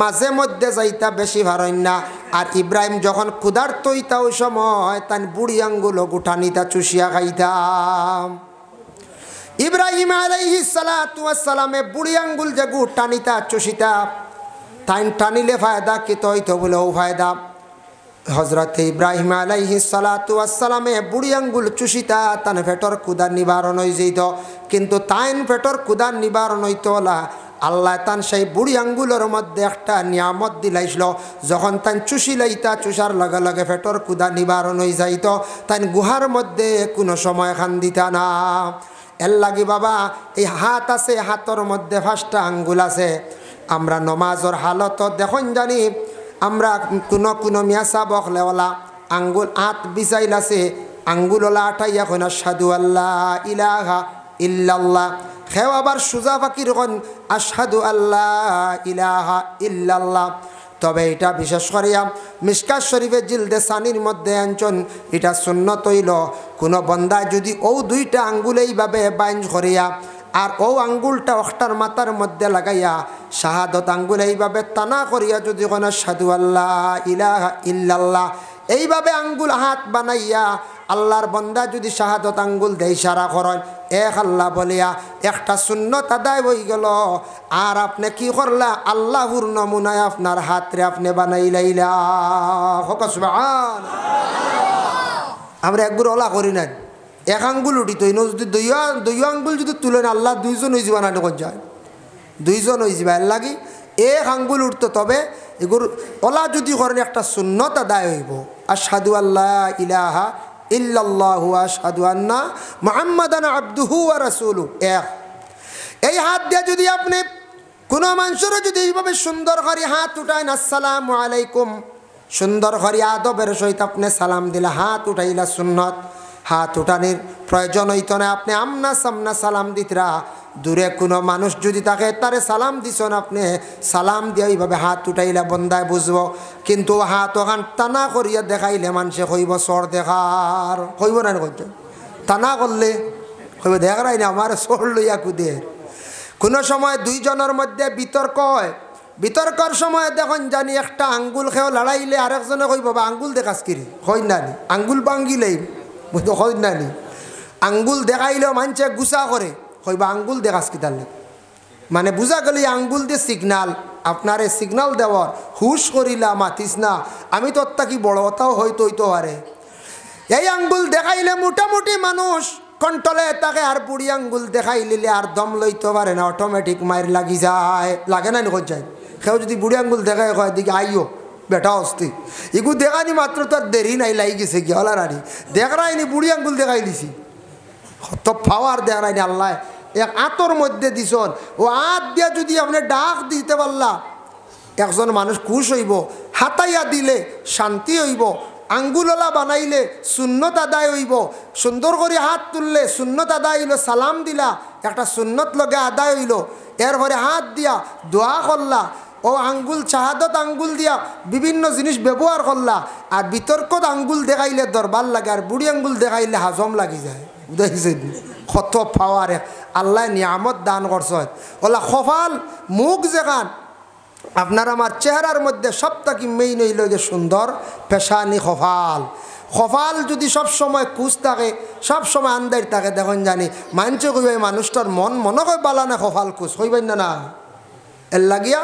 মাঝে মধ্যে যাইতা বেশি পারেন না আর ইব্রাহিম যখন ক্ষুধার্ত হইতা ওই সময় তান বুড়ি আঙ্গুলো গুঠানিতা চুষিয়া খাইতাম ইব্রাহিম আলাইহিস সালাতু ওয়াস সালামে বুড়ি আঙ্গুল যে গুট টানিতা চুষিতা তাইন টানিলে ফায়দা কি তো বলেও ফায়দা হজরতে ইব্রাহিম আলাইহিস সালাতু ওয়াস সালামে বুড়ি আঙ্গুল চুষিতা তান পেটর ক্ষুধা নিবারণ হয়ে যেত কিন্তু তাইন পেটর ক্ষুধা নিবারণ হইতো না আল্লাহ তান সেই বুড়ি আঙ্গুলের মধ্যে একটা নিয়ামত দিলাইছিল যখন তান চুষি লাইতা চুষার লগে লগে পেটর ক্ষুধা নিবারণ হয়ে যাইত তাইন গুহার মধ্যে কোনো সময় খান দিতা না এর লাগি বাবা এই হাত আছে হাতর মধ্যে 5টা আঙ্গুল আছে আমরা নমাজর হালত দেখুন জানি আমরা কোনো মিয়াসা বকলেওয়ালা আঙ্গুল হাত বিছাইল আছে আঙ্গুলওয়ালা আটাই এখন আশহাদু আল্লাহ ইলাহা ইল্লাল্লাহ খেও আবার সুজা ফাকির এখন আশহাদু আল্লাহ ইলাহা ইল্লাল্লাহ তবে এটা বিশেষ করিয়া মিশকাত শরীফের জিলদে সানির মধ্যে আনছন এটা সুন্নত হইল কোনো বন্দায় যদি ও 2টা আঙ্গুল এইভাবে বাইঞ্জ করিয়া আর ও আঙ্গুলটা অখটার মাথার মধ্যে লাগাইয়া শাহাদত আঙ্গুল এইভাবে টানা করিয়া যদি কোনো আশহাদু আল্লাহ ইলাহা ইল্লাল্লাহ এইভাবে আঙ্গুল হাত বানাইয়া আল্লাহর বন্দা যদি শাহাদত আঙ্গুল দেয় ইশারা করেন এক আল্লাহ বলিয়া একটা সুন্নত আদায় হয়ে গেল আর আপনি কি করলা আল্লাহর নমুনায় আপনার হাতরে আপনি বানাইলাইলা সুবহানাল্লাহ আমরা একগুলো ওলা করি না এক আঙ্গুল উঠিত যদি দুই আঙ্গুল যদি তুলেন আল্লাহ 2জন হয়ে যাবা না কোন যায় 2জন হয়ে যাবা এর লাগি এক আঙ্গুল উঠতো তবে এগুলো ওলা যদি করেন একটা সুন্নত আদায় হইব আশহাদু আল্লাহ ইলাহা ইল্লাল্লাহু আশহাদু আন্না মুহাম্মাদান আবদুহু ওয়া রাসূলুহু এই হাত দিয়ে যদি আপনি কোনো মানুষের যদি এইভাবে সুন্দর করে হাত উঠায় আসসালামু আলাইকুম সুন্দর করে আদবের সহিত আপনি সালাম দিলে হাত উঠাইলা সুন্নত হাত উঠানির প্রয়োজন হইতো না আপনি আমনা সামনা সালাম দিতরা দূরে কোনো মানুষ যদি তাকে তারে সালাম দিছেন আপনি সালাম দিয়ে এইভাবে হাত উঠাইলে বন্দায় বুঝব কিন্তু হাত ওখান টানা করিয়া দেখাইলে মানুষে কইব চর দেখার কইব না কইতে টানা করলে কইব দেখাই না আমার চর লইয়া কুদে কোনো সময় 2 জনের মধ্যে বিতর্ক হয় বিতর্কর সময় দেখুন জানি একটা আঙ্গুল খেয়েও লড়াইলে আরেকজনে কইব বা আঙ্গুল দেখাস কিরি হয় না নি আঙ্গুল ভাঙ্গিলেই বুঝতে হয় না নি আঙ্গুল দেখাইলেও মানুষে গুছা করে কইবা আঙ্গুল দেখাস কি তাহলে মানে বুঝা গেল আঙ্গুল দিয়ে সিগনাল, আপনারে সিগনাল দেওয়ার হুশ করিলা মাতিস না, আমি তোর কি বড় কথাও হয়তো হইতে পারে। এই আঙ্গুল দেখাইলে মোটামুটি মানুষ কন্ট্রোলে তাকে, আর বুড়ি আঙ্গুল দেখাই লিলে আর দম লইতে পারে না, অটোমেটিক মায়ের লাগি যায়, লাগে না নিখোঁজ যায়। কেউ যদি বুড়ি আঙ্গুল দেখায় কয় দিকে আইও বেটা অস্তি, এগু দেখানি মাত্র তোর দেরি নাই, লাই গেছে কি হলার আনি দেখাইনি, বুড়ি আঙ্গুল দেখাই দিছি, তো পাওয়ার দেখাইনি আল্লাহ এক আতর মধ্যে দিছন। ও আত দিয়া যদি আপনি ডাক দিতে পারলা, একজন মানুষ খুশ হইব, হাতাইয়া দিলে শান্তি হইব, আঙ্গুললা বানাইলে সুন্নত আদায় হইব, সুন্দর করে হাত তুললে সুন্নত আদায় হইল, সালাম দিলা একটা সুন্নত লগে আদায় হইল, এরপরে হাত দিয়া দোয়া করলা, ও আঙ্গুল শাহাদত আঙ্গুল দিয়া বিভিন্ন জিনিস ব্যবহার করলা, আর বিতর্কত আঙ্গুল দেখাইলে দরবার লাগে, আর বুড়ি আঙ্গুল দেখাইলে হাজম লাগি যায়। দেখছেন কত পাওয়ার আল্লাহ নিয়ামত দান করছে। ওলা কপাল মুখ যেখান আপনার আমার চেহারার মধ্যে সবটাকে মেইন হইল যে সুন্দর পেশানি কপাল। কপাল যদি সব সময় কুচ থাকে, সব সময় আন্দার থাকে, দেখুন জানি মানছে কইবে মানুষটার মনে কই বালা না কপাল কুচ কইবেন না, না এর লাগিয়া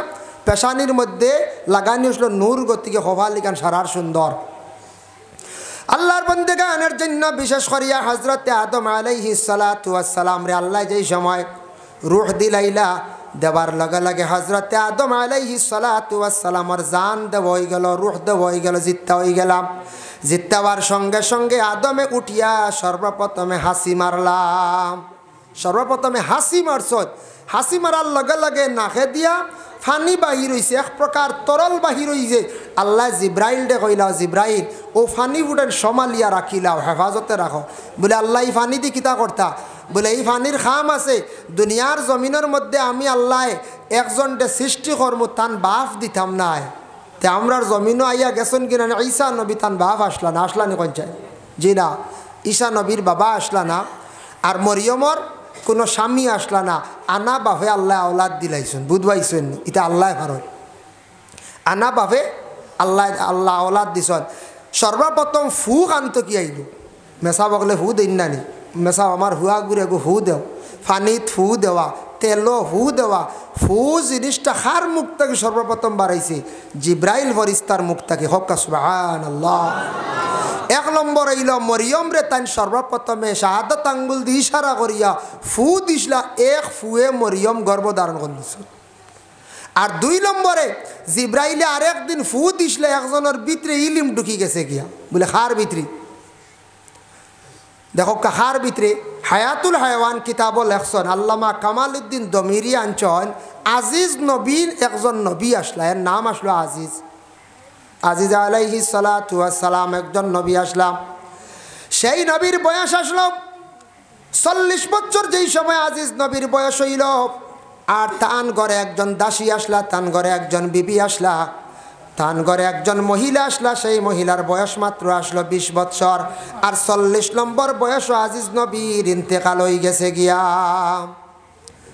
পেশানির মধ্যে লাগানি হলো নূর গতিকে কপাল ইকান সারার সুন্দর। আল্লাহর বন্দেগানের জন্য বিশেষ করিয়া হযরতে আদম আলাইহিস সালাতু ওয়াস সালাম রে আল্লাহ যেই সময় রূহ দিলাইলা, দেবার লগে লগে হযরতে আদম আলাইহিস সালাতু ওয়াস সালামের জান দেব হয়ে গেল, রূহ দেব হয়ে গেল, জিত্তা হয়ে গেলাম। জিত্তাবার সঙ্গে সঙ্গে আদমে উঠিয়া সর্বপ্রথমে হাসি মারলাম, সর্বপ্রথমে হাসি মারছ। হাসি মারার লগে লগে নাকে দিয়া ফানি বাহির হয়েছে, এক প্রকার তরল বাহির হয়েছে। আল্লাহ জিব্রাইল ডে কইলাও, জিব্রাইল ও ফানি উঠেন সমালিয়া রাখিলাও, হেফাজতে রাখো। বলে আল্লাহ এই ফানি দি কিতা করতা? বলে এই ফানির খাম আছে, দুনিয়ার জমিনের মধ্যে আমি আল্লাহ একজনটে সৃষ্টি কর্ম তান বাফ দিতাম নাই, তে আমরার জমিনও আইয়া গেছেন কিনা। ঈসা নবী তান বাপ আসলা না, আসলা নি কঞ্চায়? জি না, ঈসা নবীর বাবা আসলা না, আর মরিয়মর কোনো স্বামী আসলা না। আনা বাপে আল্লাহ আওলাদ দিলাইছেন, বুধবাইছেন এটা আল্লাহ ভারত। আনা বাপে আল্লাহ আওলাদ দিছেন। সর্বপ্রথম ফু কান্ত কি আইল, মেসা বকলে ফু দিন নানি, মেসা আমার হুয়া ঘুরে গো ফু দেও, ফানিত ফু দেওয়া, তেলো ফু দেওয়া। ফু জিনিসটা খার মুখ থেকে সর্বপ্রথম বাড়াইছে জিব্রাইল ফরিস্তার মুখ থেকে। হক সুবহানাল্লাহ। এক নম্বর হইল মরিয়ম রে তাই সর্বপ্রথমে শাহাদত আঙ্গুল দিয়ে ইশারা করিয়া ফু দিসলা, এক ফুয়ে মরিয়ম গর্ভধারণ করিস। আর দুই নম্বরে জিব্রাইলে আরেক দিন ফু দিসলে একজনের ভিতরে ইলিম ঢুকি গেছে গিয়া, বলে খার ভিতরে দেখো কাহার ভিতরে হায়াতুল হায়াওয়ান কিতাব লেখছেন আল্লামা কামাল উদ্দিন দমিরি আনছেন, আজিজ নবীর একজন নবী আসলা, এর নাম আসলো আজিজ। আজিজ আলাইহিস সালাতু ওয়াস সালাম একজন নবী আসলাম। সেই নবীর বয়স আসলো 40 বছর। যেই সময় আজিজ নবীর বয়স হইল, আর তান ঘরে একজন দাসী আসলা, তান ঘরে একজন বিবি আসলা, তান ঘরে একজন মহিলা আসলা। সেই মহিলার বয়স মাত্র আসলো 20 বছর। আর 40 নম্বর বয়স আজিজ নবীর ইন্তেকাল হয়ে গেছে গিয়া।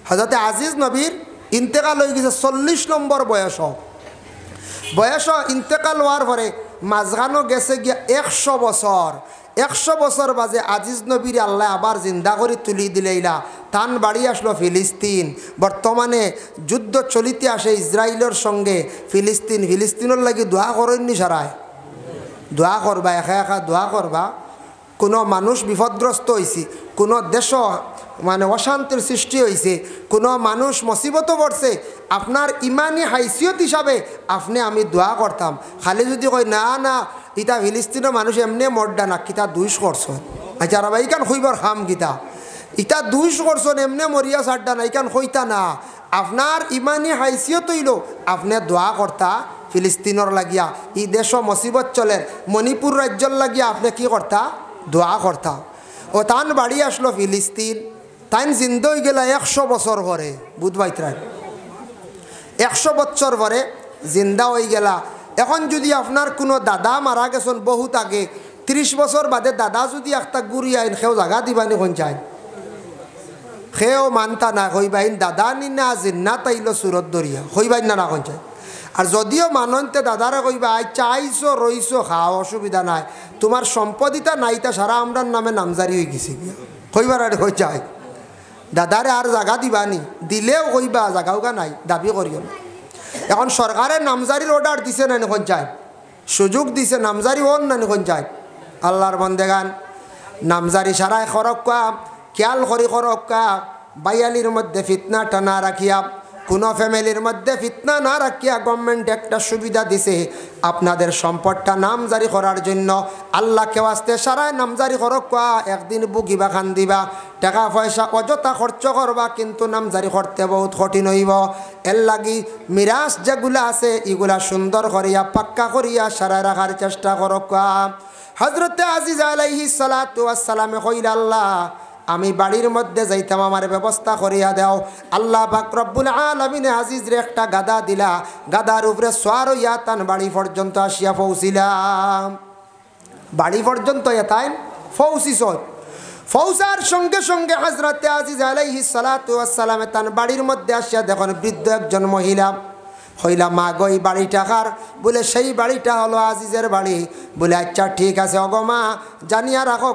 হযরতে আজিজ নবীর ইন্তেকাল হয়ে গেছে 40 নম্বর বয়স। ইন্তেকাল হওয়ার পরে মাঝখানো গেছে গিয়া 100 বছর। 100 বছর বাজে আজিজ নবীর আল্লাহ আবার জিন্দা করে তুলি দিলেইলা। তান বাড়ি আসলো ফিলিস্তিন। বর্তমানে যুদ্ধ চলিতে আসে ইসরায়েলের সঙ্গে ফিলিস্তিনের লাগি দোয়া করেননি সারায়? দোয়া করবা, একা একা দোয়া করবা। কোনো মানুষ বিপদগ্রস্ত হয়েছে, কোনো দেশ মানে অশান্তির সৃষ্টি হয়েছে, কোনো মানুষ মুসিবত পড়ছে, আপনার ইমানি হাইসিয়ত হিসাবে আপনি আমি দোয়া করতাম। খালি যদি কই না না ইটা ফিলিস্তিনের মানুষ এমনি মরডা না, কিতা দুইশ করছ, আচ্ছা রাবা ইকান হইবার খাম গীতা, ইটা দুইশ করছেন এমনি মরিয়া সারডা না, ইকান হইতা না। আপনার ইমানি হাইসিয়ত হইল আপনি দোয়া করতা ফিলিস্তিনের লাগিয়া। ই দেশ মুসিবত চলে, মণিপুর রাজ্যর লাগিয়া আপনি কি করতা? দোয়া করতা। ও তান বাড়ি আসলো ফিলিস্তিন। তাইন জিন্দা হয়ে গেলা 100 বছর পরে, বুধবাইত্রায় 100 বছর পরে জিন্দা হয়ে গেলা। এখন যদি আপনার কোনো দাদা মারা গেছেন বহুত আগে, 30 বছর বাদে দাদা যদি একটা গুড়ি আইন সেও জায়গা দিবানি কোন চাই, সেও মানতা না, হইবাইন দাদা নি না জিন্না তাইল সুরত দরিয়া, হইবাইন না কোন চাই। আর যদিও মানতে দাদারা কইবা আচ্ছা আইসো রইসো খাও, অসুবিধা নাই, তোমার সম্পদিতা নাইতা সারা আমরার নামে নামজারি হয়ে গেছে, হইবার আর হয়ে যায়। দাদারে আর জায়গা দিবানি, দিলেও কইবা জায়গাও গা নাই, দাবি করিও না। এখন সরকারের নামজারির অর্ডার দিছে না এখন চাই, সুযোগ দিছে নামজারি হন না এখন চাই। আল্লাহর বন্দেগান নামজারি সারাই খরক্কা খেয়াল করি খরক্কা, বাইয়ালির মধ্যে ফিতনাটা না রাখিয়া, কোনো ফ্যামিলির মধ্যে ফিতনা না রাখিয়া গভর্নমেন্ট একটা সুবিধা দিছে আপনাদের সম্পদটা নামজারি করার জন্য। আল্লাহকে ওয়াস্তে সারায় নামজারি করক্কা, একদিন বুকিবা খান দিবা, টাকা পয়সা অযথা খরচ করবা, কিন্তু নামজারি করতে বহুত কঠিন হইব। এর লাগি মিরাজ যেগুলা আছে এগুলা সুন্দর করিয়া পাক্কা করিয়া সারায় রাখার চেষ্টা করক্কা। হজরতে আজিজ আলাইহিস সালাতু ওয়াস সালামে কইল, আল্লাহ আমি বাড়ির মধ্যে যাইতাম, আমার ব্যবস্থা করিয়া দাও। আল্লাহ পাক রব্বুল আলামিন আজিজরে একটা গাদা দিলা, গাদার উপরে সোয়ার হইয়া তান বাড়ি পর্যন্ত আসিয়া পৌঁছিলাম। বাড়ি পর্যন্ত এতাই পৌঁছিস। পৌঁছার সঙ্গে সঙ্গে হজরতে আজিজ আলাইহিস সালাতু ওয়াস সালামে তান বাড়ির মধ্যে আসিয়া দেখুন বৃদ্ধ একজন মহিলা। হইলা মা গই বাড়িটা কার? বলে সেই বাড়িটা হলো আজিজের বাড়ি। বলে আচ্ছা ঠিক আছে অগমা, জানিয়া রাখো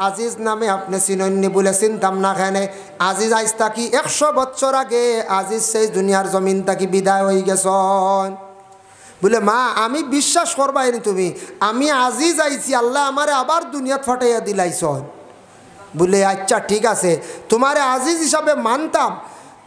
আজিজ নামে আপনি চিনন্নি? বলে চিনতাম না। খানে আজিজ আইস তাকি 100 বছর আগে আজিজ সেই দুনিয়ার জমিন তাকি বিদায় হয়ে গেছন। বলে মা আমি বিশ্বাস করবাইনি তুমি, আমি আজিজ আইছি, আল্লাহ আমারে আবার দুনিয়াত ফাটাইয়া দিলাইছন। বলে আচ্ছা ঠিক আছে, তোমারে আজিজ হিসাবে মানতাম,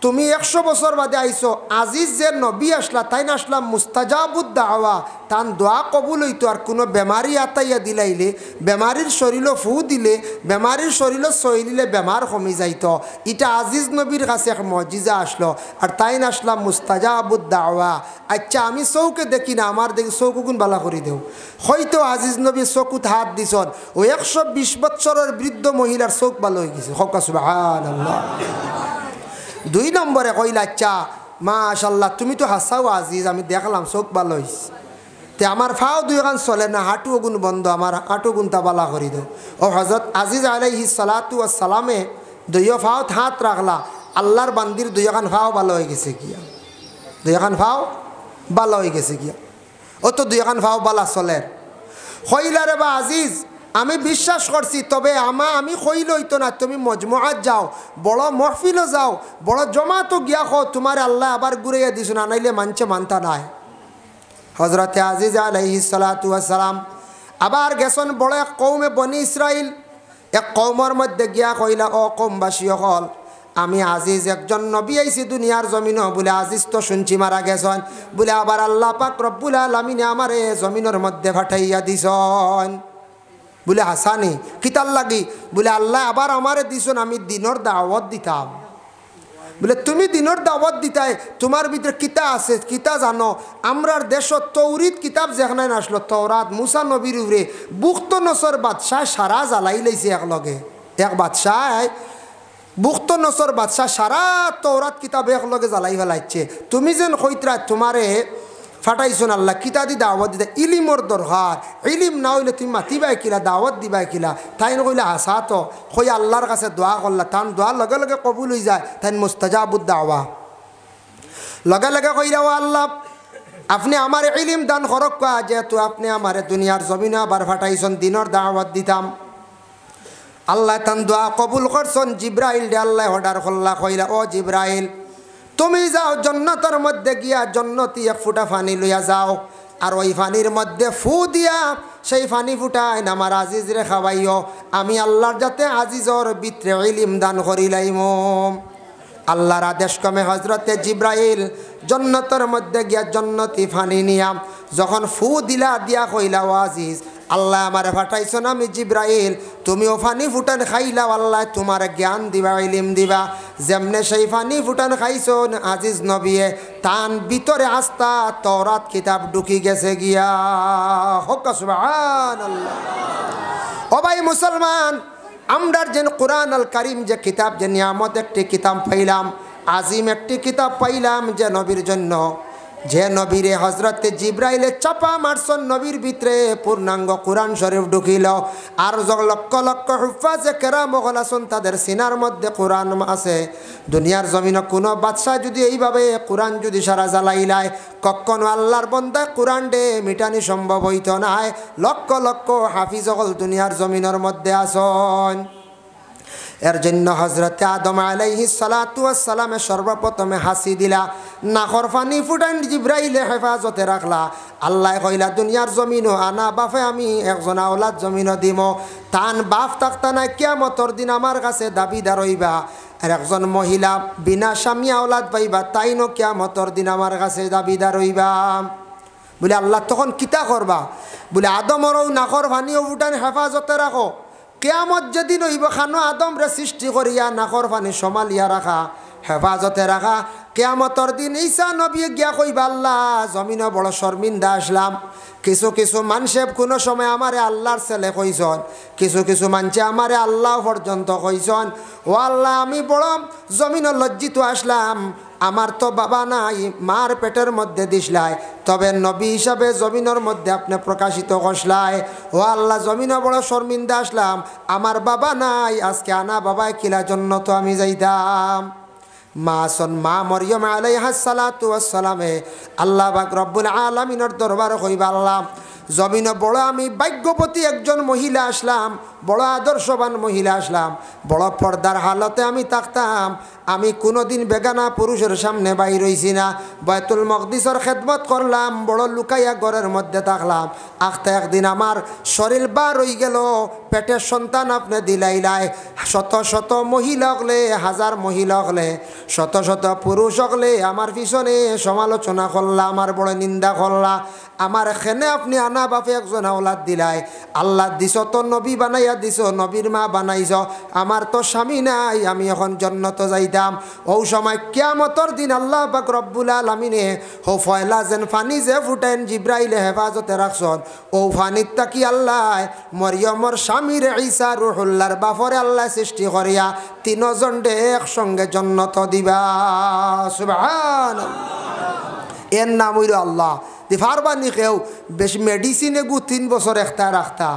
তুমি 100 বছর বাদে আইসো। আজিজ যে নবী আসলা তাই না আসলাম মুস্তাজাবুদ দাওয়া, তান দোয়া কবুল হইতো। আর কোনো বেমারি আতাইয়া দিলাইলে, বেমারির শরীরও ফু দিলে, বেমারির শরীরও সইলিলে বেমার কমি যাইত। এটা আজিজ নবীর কাছে এক মজিজা আসলো, আর তাই না আসলাম মুস্তাজাবুদ দাওয়া। আচ্ছা আমি চৌকে দেখি না, আমার দেখি চৌকু গুণ বালা করে দেও। হয়তো আজিজ নবী চকুত হাত দিছন, ও 120 বছরের বৃদ্ধ মহিলার চোখ ভালো হয়ে গেছে। হকা সুবহানাল্লাহ। 2 নম্বরে কইলা আচ্ছা মাশাল্লাহ তুমি তো হাসাও আজিজ, আমি দেখলাম চোখ ভালো হয়েছে, তে আমার ফাও 2 খান চলে না, হাঁটু গুণ বন্ধ, আমার হাঁটু গুণটা বালা করি দো। ও হজরত আজিজ আলাইহিস সালাতু ওয়াস সালামে 2 ফাও হাত রাখলা, আল্লাহর বান্দির 2 খান ফাও ভালো হয়ে গেছে গিয়া, 2 খান ফাও ভালো হয়ে গেছে গিয়া। ও তো 2 খান ফাও বালা চলে। কইলা রে বা আজিজ আমি বিশ্বাস করছি, তবে আমি কইল হইতো না, তুমি মজমুআত যাও, বড় মহফিলও যাও, বড় জমাতো গিয়া খো, তোমার আল্লাহ আবার ঘুরাইয়া দিছ না, নাইলে মানছে মানতা নাই। হজরতে আজিজ আলাইহিস সালাতু ওয়াস সালাম আবার গেছন বড় এক কৌমে বনি ইসরাইল। এক কৌমের মধ্যে গিয়া কইলা, ও কৌমবাসী হল, আমি আজিজ একজন নবী আইছি দুনিয়ার জমিন। বলে আজিজ তো শুনছি মারা গেছন। বলে আবার আল্লাহ পাক রব্বুল আলামিন আমারে জমিনের মধ্যে পাঠাইয়া দিছন। বলে হাসানি কিতার লাগি? বলে আল্লাহ আবার আমারে দিছন, আমি দিনর দাওয়াত দিতাম। বলে তুমি দিনর দাওয়াত দিতাই, তোমার ভিতরে কিতা আছে? কিতা জানো? আমরার দেশত তৌরিত কিতাব যেখানে আসলো, তওরাত মুসা নবীর উপরে বুখত নসর বাদশাহ সারা জ্বালাই লাইছে একলগে। এক বাদশাহ বুখত নসর বাদশাহ সারা তওরাত কিতাব একলগে জ্বালাই ফেলাইছে। তুমি যেন কইতরা তোমারে ফাটাইছন আল্লাহ কিতা দি দাওয়াত দিতে, ইলিমর দরকার, ইলিম না হইলে তুমি মাতিবাই কিলা, দাওয়াত দিবাই কিলা? তাই নইলে আসা তো কই আল্লাহর কাছে দোয়া করলা, তান দোয়ার লগে লগে কবুল হয়ে যায়, তাই মুস্তাজাবুদ দাওয়া। লগে লগে কইরা ও আল্লাহ আপনি আমার ইলিম দান করক, যেহেতু আপনি আমার দুনিয়ার জমিনে আবার ফাটাইছন, দিনর দাওয়াত দিতাম। আল্লাহ তান দোয়া কবুল করছন। জিব্রাইল দে আল্লাহ অর্ডার করলা, কইলা ও জিব্রাইল তুমি যাও জন্নতের মধ্যে গিয়া জন্নতি 1 ফুটা পানি লইয়া যাও, আর ওই পানির মধ্যে ফু দিয়া সেই পানি ফুটায় আমার আজিজরে খাওয়াইও, আমি আল্লাহর যাতে আজিজর ভিতরে ইলম দান করিলাইম। আল্লাহর আদেশ ক্রমে হজরতে জিব্রাইল জন্নতের মধ্যে গিয়া জন্নতি পানি নিয়া যখন ফু দিলা, দিয়া কইলা ও আজিজ আল্লাহ আমারে ফাটাইছো না, আমি জিব্রাইল, তুমিও পানি ফুটান খাইলাও, আল্লাহ তোমার জ্ঞান দিবা, ইলিম দিবা। যেমনে সেই পানি ফুটান খাইছো আজিজ নবিয়ে, তান ভিতরে আস্থা তওরাত কিতাব ঢুকি গেছে গিয়া। হক্কা সুবহানাল্লাহ। ও ভাই মুসলমান, আমরার যে কোরআন আল কারিম যে কিতাব, যে নিয়ামত একটি কিতাব পাইলাম, আজিম একটি কিতাব পাইলাম, যে নবীর জন্য, যে নবীরে হজরতে জিব্রাইলে চাপা মারছন, নবীর ভিতরে পূর্ণাঙ্গ কোরআন শরীফ ঢুকিল। আর লক্ষ লক্ষ হুফাজে কেরাম আছেন, তাদের সিনার মধ্যে কোরআন আছে। দুনিয়ার জমিনে কোনো বাদশাহ যদি এইভাবে কোরআন যদি সারা জ্বালাইলায়, কখনো আল্লাহর বন্দায় কোরআন ডে মিটানি সম্ভব হইত নাই। লক্ষ লক্ষ হাফিজ দুনিয়ার জমিনের মধ্যে আসন। এর জন্য হজরতে আদম আলাইহিস সালাতু ওয়াস সালামে সর্বপ্রথমে হাসি দিলা, নাকর পানি ফুটান জিব্রাইলে হেফাজতে রাখলা। আল্লাহ কইলা দুনিয়ার জমিনও আনা বাফে আমি একজন আওলাদ জমিনও দিম, তান বাপ থাকতা না কিয়ামতর দিন আমার কাছে দাবিদার হইবা। আর একজন মহিলা বিনা স্বামী আওলাদ পাইবা, তাইনো কিয়ামতর দিন আমার কাছে দাবিদার হইবা। বলে আল্লাহ তখন কিতা করবা? বলে আদমরও নাকর পানিও ফুটান হেফাজতে রাখো, কিয়ামত যেদিন হইব খানো আদম রে সৃষ্টি করিয়া নাকর পানি সমালিয়া রাখা, হেফাজতে রাখা। কিয়ামতর দিন ঈসা নবী গিয়া কইবা আল্লাহ জমিনে বড় শর্মিন্দা আসলাম। কিছু কিছু মানুষে কোনো সময় আমারে আল্লাহর ছেলে কইছন, কিছু কিছু মানুষে আমারে আল্লাহ পর্যন্ত কইছন। ও আল্লাহ আমি বড় জমিনে লজ্জিত আসলাম, আমার তো বাবা নাই, মার পেটের মধ্যে দিসলাই, তবে নবী হিসাবে জমিনের মধ্যে আপনি প্রকাশিত করসলাই। ও আল্লাহ জমিনে বড় শর্মিন্দা আসলাম, আমার বাবা নাই, আজকে আনা বাবায় কিলা জন্য তো আমি যাইতাম। মা মরিয়ম আলাইহিস সালাতু ওয়াস সালামে আল্লাহ পাক রব্বুল আলামিনের দরবারে কইবা আল্লাহ জমিনে বড় আমি ভাগ্যবতী একজন মহিলা আসলাম, বড় আদর্শবান মহিলা আসলাম, বড় পর্দার হালতে আমি থাকতাম, আমি কোনোদিন বেগানা পুরুষের সামনে বাইর হইছি না, বাইতুল মকদিসের খেদমত করলাম, বড় লুকাইয়া ঘরের মধ্যে থাকলাম। আখতে একদিন আমার শরীর বার হয়ে গেল, পেটের সন্তান আপনি দিলাইলাই, শত শত মহিলা হলে, হাজার মহিলা হলে, শত শত পুরুষ হলে আমার পিছনে সমালোচনা করলা, আমার বড় নিন্দা করলা, আমার এখানে আপনি আনা বাপে একজন আওলাদ দিলাই। আল্লাহ দিছ তো নবী বানাইয়া দিছ, নবীর মা বানাইছ, আমার তো স্বামী নাই, আমি এখন জন্নত যাইতাম। ও সময় কিয়ামতর দিন আল্লাহ পাক রব্বুল আলামিনে হো ফয়লা যেন ফানি যে ফুটাইন জিব্রাইলে হেফাজতে রাখছন, ও ফানিত তাকি আল্লাহ মরিয়মর স্বামীর ঈসা রুহুল্লাহর বাপরে আল্লাহ সৃষ্টি করিয়া তিনজন ডে একসঙ্গে জন্নত দিবা। সুবহানাল্লাহ। এর নাম হইল আল্লাহ। পারবানি কেউ বেশি মেডিসিনে 3 বছর একটা রাখতা,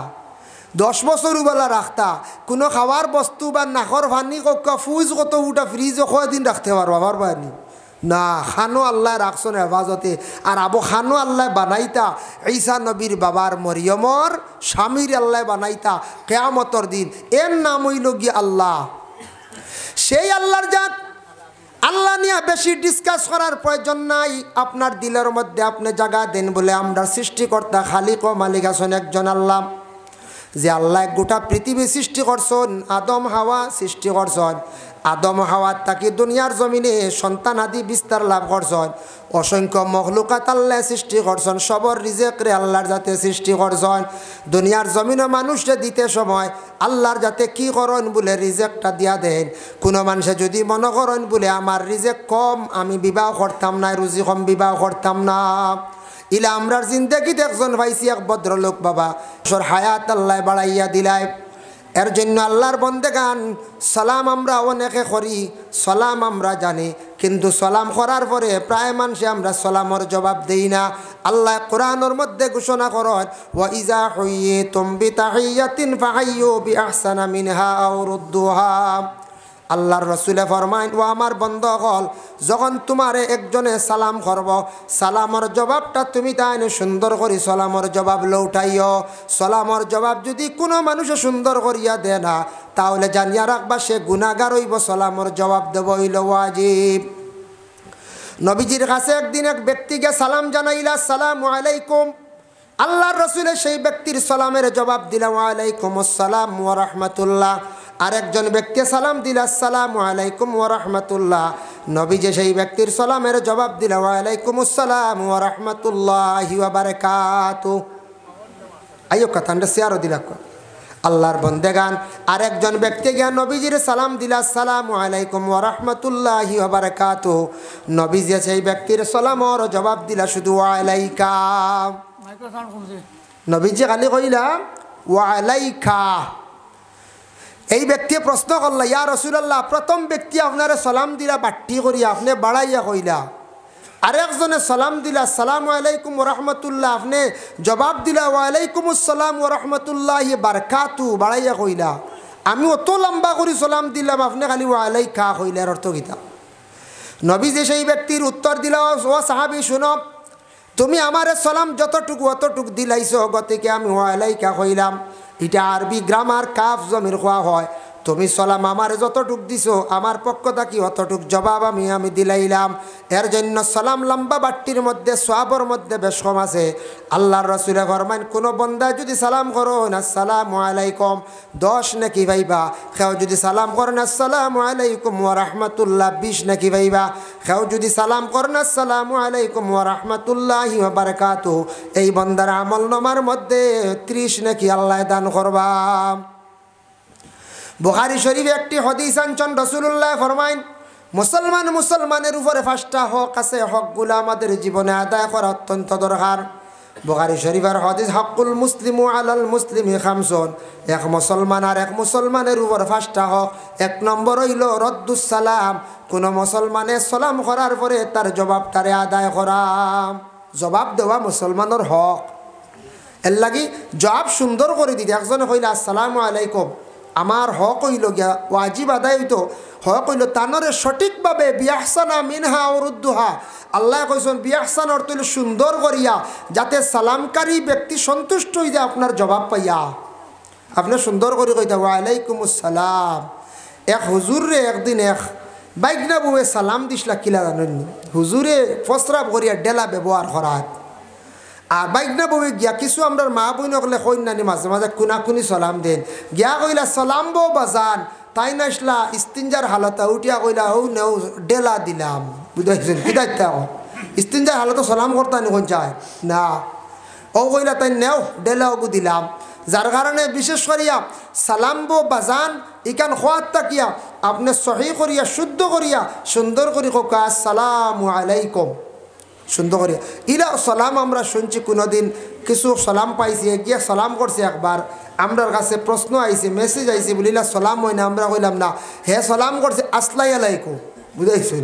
10 বছর বেলা রাখতা, কোনো খাওয়ার বস্তু বা নাকর পানি কক্কা ফুজ কত উঠা ফ্রিজে কয়দিন রাখতে পারবা? পারবানি না। খানো আল্লাহ রাখছেন হেফাজতে। আর আবু খানো আল্লাহ বানাইতা ঈসা নবীর বাবার মরিয়মর স্বামীর আল্লাহ বানাইতা কিয়ামতর দিন। এর নাম হইল গিয়া আল্লাহ। সেই আল্লাহর জাত আল্লাহ নিয়ে বেশি ডিসকাস করার প্রয়োজন নাই। আপনার দিলের মধ্যে আপনি জায়গা দেন বলে আমরা সৃষ্টিকর্তা খালিক ও মালিক আছেন একজন আল্লাহ। যে আল্লাহ গোটা পৃথিবী সৃষ্টি করছেন, আদম হাওয়া সৃষ্টি করছেন, আদম হাওয়ার তাকে দুনিয়ার জমিনে সন্তান আদি বিস্তার লাভ করছেন, অসংখ্য মখলুকাত আল্লাহ সৃষ্টি করছেন, সবর রিজেকরে আল্লাহর যাতে সৃষ্টি করছেন। দুনিয়ার জমিনে মানুষকে দিতে সময় আল্লাহর যাতে কি করেন বলে রিজেকটা দিয়া দেন। কোনো মানুষে যদি মনে করেন বলে আমার রিজেক কম, আমি বিবাহ করতাম না, রুজি কম বিবাহ করতাম না, ইলা আমরার জিন্দগিতে একজন পাইছি এক ভদ্রলোক বাবা, সর হায়াত আল্লাহ বাড়াইয়া দিলায়। এর জন্য আল্লাহর বন্দেগান সালাম আমরা অনেকে করি, সালাম আমরা জানি, কিন্তু সালাম করার পরে প্রায় মানুষে আমরা সালামর জবাব দেই না। আল্লাহ কোরআনের মধ্যে ঘোষণা করেন ওয়া ইজা হুইয়িতুম বিতাহিয়াতিন ফাহাইয়ু বিআহসানা মিনহা আও রুদ্দুহা। আল্লাহর রসুলে ফরমাইন ও আমার বন্ধুগণ, যখন তোমারে একজনে সালাম করব, সালামর জবাবটা তুমি তাই সুন্দর করি সালামর জবাব লৌটাইও। সালামর জবাব যদি কোনো মানুষে সুন্দর করিয়া দে না, তাহলে জানিয়া রাখবা সে গুনাহগার হইব, সালামর জবাব দেব হইল ওয়াজিব। নবীজির কাছে একদিন এক ব্যক্তিকে সালাম জানাইলা, আসসালামু আলাইকুম। আল্লাহর রসুলে সেই ব্যক্তির সালামের জবাব দিলা ওয়া আলাইকুম আসসালাম ওয়া রাহমাতুল্লাহ। আরেকজন ব্যক্তি সালাম দিলা, আসসালামু আলাইকুম ওয়া রাহমাতুল্লাহ। নবী যে সেই ব্যক্তির সালামের জবাব দিলা ওয়া আলাইকুম আসসালাম ওয়া রাহমাতুল্লাহি ওয়া বারাকাতুহু। আইও কথাটা শেয়ারও দিলা। আল্লাহর বন্দেগান আরেকজন ব্যক্তি গিয়া নবীজির সালাম দিলা, আসসালামু আলাইকুম ওয়া রাহমাতুল্লাহি ওয়া বারাকাতুহু। নবী যে সেই ব্যক্তির সালামর জবাব দিলা শুধু ওয়া আলাইকা। নবীজি খালি কইলা ওয়া আলাইকা। এই ব্যক্তি প্রশ্ন করলা, ইয়া রাসূলুল্লাহ, প্রথম ব্যক্তি আপনারে সালাম দিলা বাট্টি করিয়া, আপনি বাড়াইয়া কইলা। আরেকজনে সালাম দিলা, আসসালামু আলাইকুম ওয়া রাহমাতুল্লাহ, আপনি জবাব দিলা ওয়া আলাইকুম আসসালাম ওয়া রাহমাতুল্লাহি বারাকাতুহু, বাড়াইয়া কইলা। আমি অত লম্বা করে সালাম দিলাম, আপনি খালি ওয়া আলাইকা কইলার অর্থ কিতা? নবী যে সেই ব্যক্তির উত্তর দিলা, ও সাহাবী শুনো, তুমি আমারে সালাম যতটুকু অতটুকু দিলাইছ, গতিকে আমি ওয়া আলাইকা কইলাম। এটা আরবি গ্রামার কাফ জমির খোয়া হয়। তুমি সালাম আমার যতটুক দিছো আমার পক্ষ থাকি অতটুক জবাব আমি দিলাইলাম। এর জন্য সালাম লম্বা বাট্টির মধ্যে সওয়াবের মধ্যে বেশ কম আছে। আল্লাহর রাসূলে ফরমান কোন বান্দা যদি সালাম করেন আসসালামু আলাইকুম 10 নেকি পাইবা, কেউ যদি সালাম করেন আসসালামু আলাইকুম ওয়া রাহমাতুল্লাহ 20 নেকি পাইবা, কেউ যদি সালাম করেন আসসালামু আলাইকুম ওয়া রাহমাতুল্লাহি ওয়া বারাকাতুহু এই বান্দার আমলনামার মধ্যে 30 নেকি আল্লাহ দান করবা। বুখারী শরীফে একটি হাদিস আনছেন, রাসূলুল্লাহ ফরমায়েন মুসলমানের উপরে 5টা হক আছে, হকগুলো আমাদের জীবনে আদায় করা অত্যন্ত দরকার। বুখারী শরীফের হাদিস হকুল মুসলিমু আলাল মুসলিমি খামসুন, এক মুসলমান আর এক মুসলমানের উপর 5টা হক। 1 নম্বর হইল রদ্দুস সালাম, কোন মুসলমানের সালাম করার পরে তার জবাবটারে আদায় করা। জবাব দেওয়া মুসলমানের হক। এর লাগি জবাব সুন্দর করে দিতে একজনে কইলে আসসালামু আলাইকুম, আমার হক হইল গিয়া ওয়াজিব আদায় হইতো, হক হইল তানরে সঠিকভাবে বিআহসানা মিনহা ওরুদ্দুহা। আল্লাহ কইছেন বিআহসান অর্থ হইল সুন্দর করিয়া, যাতে সালামকারী ব্যক্তি সন্তুষ্ট হয়ে যায় আপনার জবাব পাইয়া। আপনি সুন্দর করে কইতা ওয়ালাইকুম আসসালাম। এক হুজুরে একদিন এক বাইকনা বউয়ে সালাম দিসলা কিলা জানেন, হুজুরে প্রস্রাব করিয়া ডেলা ব্যবহার করা। আর বাইকনা বউয়ে গিয়া কিছু আমরা মা বইন হলে কইন নানি মাঝে মাঝে কুনাকুনি সালাম দেন, গিয়া কইলা সালাম বউ বাজান, তাই নাসলা ইস্তিনজার হালতা উঠিয়া কইলা ও নেও ডেলা দিলাম। বুঝাইছেন কি দায়িত্ব ইস্তিনজার হালতা সালাম করতা নি কোন চায় না, ও কইলা তাই নেও ডেলা ওগু দিলাম। যার কারণে বিশেষ করিয়া সালাম বো বাজান ইকান খোয়াত তাকিয়া আপনি সহি করিয়া শুদ্ধ করিয়া সুন্দর করি কোকা আসসালামু আলাইকুম সুন্দর করিয়া। ইলা সালাম আমরা শুনছি কোনোদিন কিছু সালাম পাইছি, গিয়া সালাম করছে একবার, আমরার কাছে প্রশ্ন আইছে মেসেজ আইছে বলিলা সালাম হয় না, আমরা কইলাম না, হে সালাম করছে আসলাই আলাইকুম। বুঝাইছেন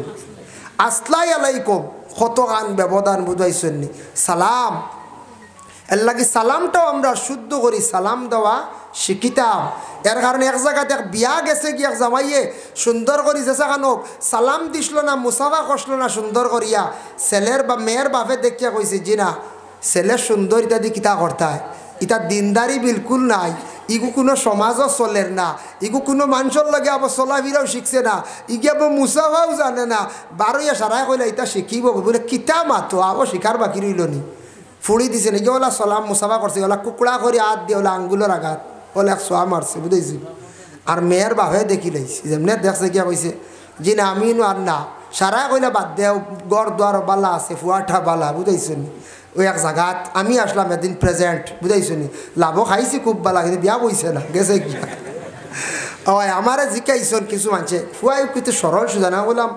আসলাই আলাইকুম কত গান ব্যবধান, বুঝাইছেন নি সালাম। এর লাগি সালামটাও আমরা শুদ্ধ করি সালাম দেওয়া শিখিতাম। এর কারণে এক জায়গাতে এক বিয়া গেছে গিয়ে এক জামাইয়ে সুন্দর করি যেসা খানক সালাম দিসলো না, মুসাফা করছিল না সুন্দর করিয়া, ছেলের বা মেয়ের বাপে দেখিয়া কইছে জি না ছেলের সুন্দর ইত্যাদি কিতা করতায়, ইটা দিনদারি বিলকুল নাই, ইগু কোনো সমাজও চলের না, ইগু কোনো মানুষের লগে আবার চলাফিরাও শিখছে না, ইগে আবার মুসাফাও জানে না, বারোইয়া সারাই কইলা ইটা শিখিব বলে কিতা মাতো আবার শিখার বাকি রইল নি। ফুড়ি দিছে নাকি ওলা সালাম মুসাফা করছে, ওলা কুকুড়া করে হাত দিয়ে ওলা আঙ্গুলের আঘাত ওলা এক সোয়া মারছে। বুঝেছি আর মেয়ের বাপে দেখি লাইছি যেমনি দেখছে গিয়া কইছে জি না আমি আর না, সারাই কইলা বাদ দেও গড় দুয়ার বালা আছে ফুয়াঠা বালা। বুঝাইছেন ওই এক জায়গাত আমি আসলাম এদিন প্রেজেন্ট। বুঝাইছেন লাভও খাইছি খুব বালা, কিন্তু বিয়া বইছে না গেছে গিয়া। ও আমারে জিকাইছেন কিছু মানছে ফুয়াই কিন্তু সরল সুজা না, বললাম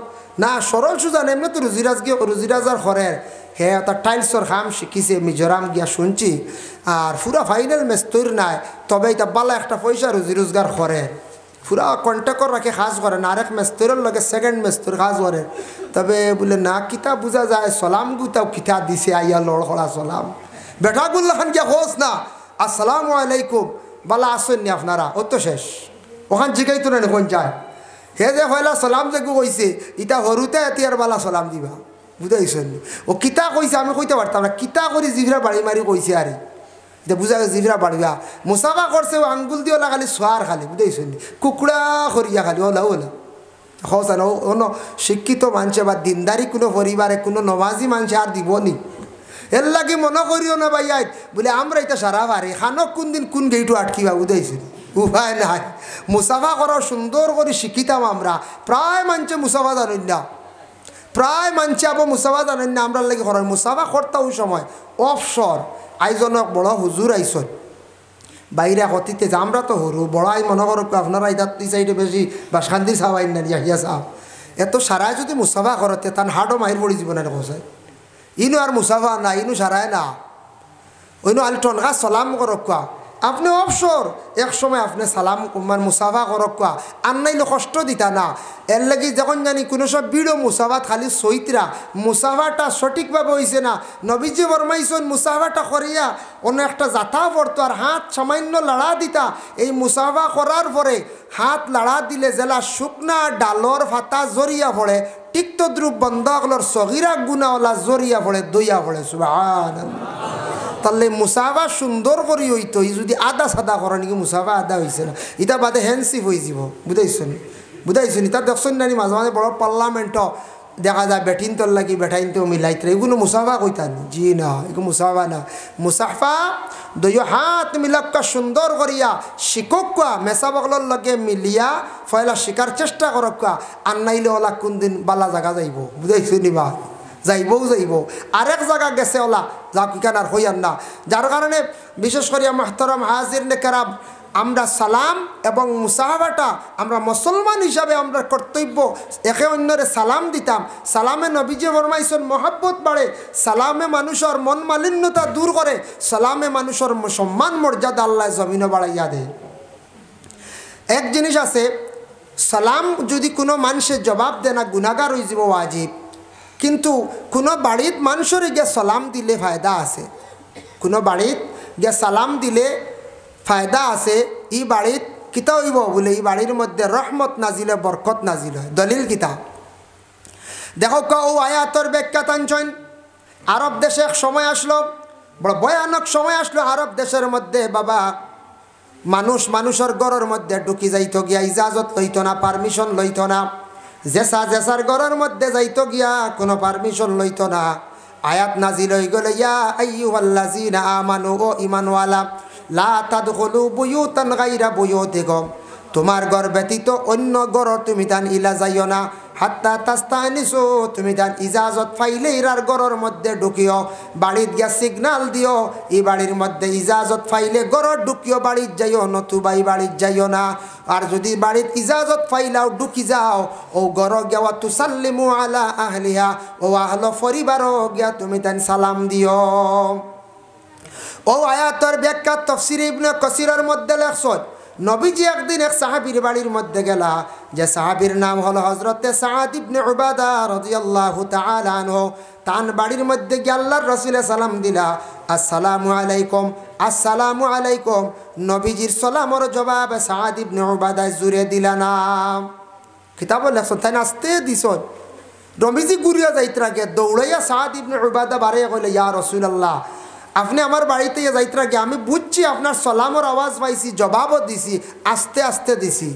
না সরল সুজা না, এমনি তো রুজিরাজ গিয়ে রুজিরাজার ঘরের হে তার টাইলসর খাম শিখিছে মিজোরাম গিয়া শুনছি, আর পুরা ফাইনাল মেস্তর নাই, তবে এটা বালা একটা পয়সা রুজি রোজগার করে, পুরা কন্ট্যাক্টর রাখে কাজ করে না, আরেক মেস্তরের লগে সেকেন্ড মেস্তর কাজ করে। তবে বলে না কিতা বোঝা যায় সালাম গুতাও কিতা দিছে আইয়া লড় খড়া সালাম বেটাগুল্লা খান গিয়া হোস না আসসালামু আলাইকুম বালা আসেননি আপনারা, ও তো শেষ ওখান জিগাই তো না কোন যায় হে যে হইলা সালাম যে কইছে ইটা হরুতে এতিয়ার বালা সালাম দিবা। বুঝাইছেন ও কিতা কইছে আমি কইতে পারতাম না, কিতা করি জিভরা বাড়ি মারি কইছে আরে এটা বুঝা গেছে জিভরা বাড়িবা মুসাফা করছে ও আঙ্গুল দিয়ে ওলা খালি সোয়ার খালি। বুঝাইছেন কুকুড়া করিয়া খালি ওলা ওলা হসান অন্য শিক্ষিত মানুষে বা দিনদারি কোনো পরিবারে কোনো নমাজি মানুষে আর দিবনি। এর লাগে মনে করিও না ভাই বলে আমরা এটা সারা পারি খানক কোন দিন কোন গেইটু আটকিবা। বুঝাইছেন উপায় নাই, মুসাফা করা সুন্দর করে শিখিতাম আমরা। প্রায় মানুষে মুসাফা জানেন না, প্রায় মানুষে আবার মুসাফা জানেন না, আমরা লাগে করেন মুসাফা করতে ওই সময় অবসর আইজনক বড় হুজুর আইসন বাইরে হতিতে যে আমরা তো হরু বড় আই মনে করো আপনারা ইদার দুই সাইডে বেশি বা শান্তি সাহাই না ইয়া সাহ এত সারায় যদি মুসাফা করতে তার হাটও মাহির পড়ি জীবনের কোথায় ইনু আর মুসাফা না, ইনু সারায় না, ওইনু আলি টনকা সালাম করক কোয়া আপনি অবসর এক সময় আপনি সালাম মানে মুসাফা করক কোয়া আর নাইলে কষ্ট দিতা না। এর লাগি যখন জানি কোনো সব বিড়ো মুসাফাত খালি সৈতরা মুসাফাটা সঠিকভাবে হয়েছে না। নবীজি বরমাইছেন মুসাফাটা করিয়া অন্য একটা জাথা পড়তো আর হাত সামান্য লাড়া দিতা, এই মুসাফা করার পরে হাত লাড়া দিলে জেলা শুকনা ডালর ফাতা জরিয়া পড়ে, ঠিক তদ্রুপ বন্ধকলর সগিরা গুনাওয়ালা জরিয়া পড়ে দইয়া পড়ে। সুবহানাল্লাহ তাহলে মুসাফা সুন্দর করি হইতো যদি আদা সাদা করা নাকি মুসাফা আদা হয়েছে না ইটা বাদে হ্যান্ডশিপ হয়ে যাব বুঝাইছেন বুঝাইছেন ইটা দেখছেন না মাঝে মাঝে বড় পার্লামেন্ট দেখা যায় বেটিন তোর লাগি বেটাইন তো মিলাইতে এগুলো মুসাফা কইতান জি না এগুলো মুসাফা না মুসাফা দুই হাত মিলাক্কা সুন্দর করিয়া শিকক মেসা বগলর লগে মিলিয়া ফয়লা শিকার চেষ্টা করক আর নাইলে ওলা কোনদিন বালা জায়গা যাইব বুঝাইছো নিবা যাইবও যাইব আরেক জায়গা গেছে ওলা যা কিখান আর হইয়ান না যার কারণে বিশেষ করিয়া মাহতারাম হাজির নেকেরাম আমরা সালাম এবং মুসাহাবাটা আমরা মুসলমান হিসাবে আমরা কর্তব্য একে অন্যরে সালাম দিতাম সালামে নবীজি ফরমাইছেন মহব্বত বাড়ে সালামে মানুষের মন মালিন্যতা দূর করে সালামে মানুষের সম্মান মর্যাদা আল্লাহ জমিনে বাড়াইয়া দেয় এক জিনিস আছে সালাম যদি কোনো মানুষের জবাব দেয় না গুনাহগার হয়ে যাব ওয়াজিব কিন্তু কোনো বাড়িত মানুষের গিয়ে সালাম দিলে ফায়দা আছে কোনো বাড়িত গিয়ে সালাম দিলে ফায়দা আছে ই বাড়িত কিতা হইব বলে এই বাড়ির মধ্যে রহমত নাজিল হয় বরকত নাজিল হয় দলিল কিতা দেখো ও আয়াতর ব্যাখ্যা টানছেন আরব দেশে এক সময় আসলো বড় ভয়ানক সময় আসলো আরব দেশের মধ্যে বাবা মানুষের ঘরের মধ্যে ঢুকি যাইতো গিয়া ইজাজত লইত না পারমিশন লইত না জেসার ঘরের মধ্যে যাইতো গিয়া কোনো পারমিশন লইত না আয়াত নাজিল হয়ে গেল ইয়া আইয়ুহাল্লাযীনা আমানু ও ঈমানওয়ালা লা তাদখুলু বুয়ুতান গায়রা বুয়ুতিকুম তোমার ঘর ব্যতীত অন্য ঘর তুমি তান ইলা যাইও না হাত্তা তাস্তানিসু তুমি তান ইজাজত পাইলে ইরার ঘরের মধ্যে ঢুকিও বাড়িত গিয়া সিগনাল দিও এই বাড়ির মধ্যে ইজাজত পাইলে ঘর ঢুকিও বাড়িত যাইও নতুবা এই বাড়িত যাইও না আর যদি বাড়িত ইজাজত পাইলাও ঢুকি যাও ও ঘর গিয়া তুসাল্লিমু আলা আহলিহা ও আহল পরিবারও গিয়া তুমি তান সালাম দিও ও আয়াতের ব্যাখ্যা তাফসীর ইবনে কাসিরের মধ্যে লেখছেন নবীজি একদিন এক সাহাবীর বাড়ির মধ্যে গেলা যে সাহাবীর নাম হলো হযরতে সাদ ইবনে উবাদা রাদিয়াল্লাহু তাআলা আনহু তান বাড়ির মধ্যে গিয়ে আল্লাহর রাসূল সালাম দিলা আসসালামু আলাইকুম নবীজির সালামের জবাব সাদ ইবনে উবাদা জুরে দিলা না কিতাব লেখছেন তাই আস্তে দিছন নবীজি গুরিয়া যাইতরা গে দৌড়াইয়া সাদ ইবনে উবাদা বারে কইলে ইয়া রাসূলুল্লাহ আপনি আমার বাড়িতে যাইতরা গে আমি বুঝছি আপনার সালামের আওয়াজ পাইছি জবাবও দিছি আস্তে আস্তে দিছি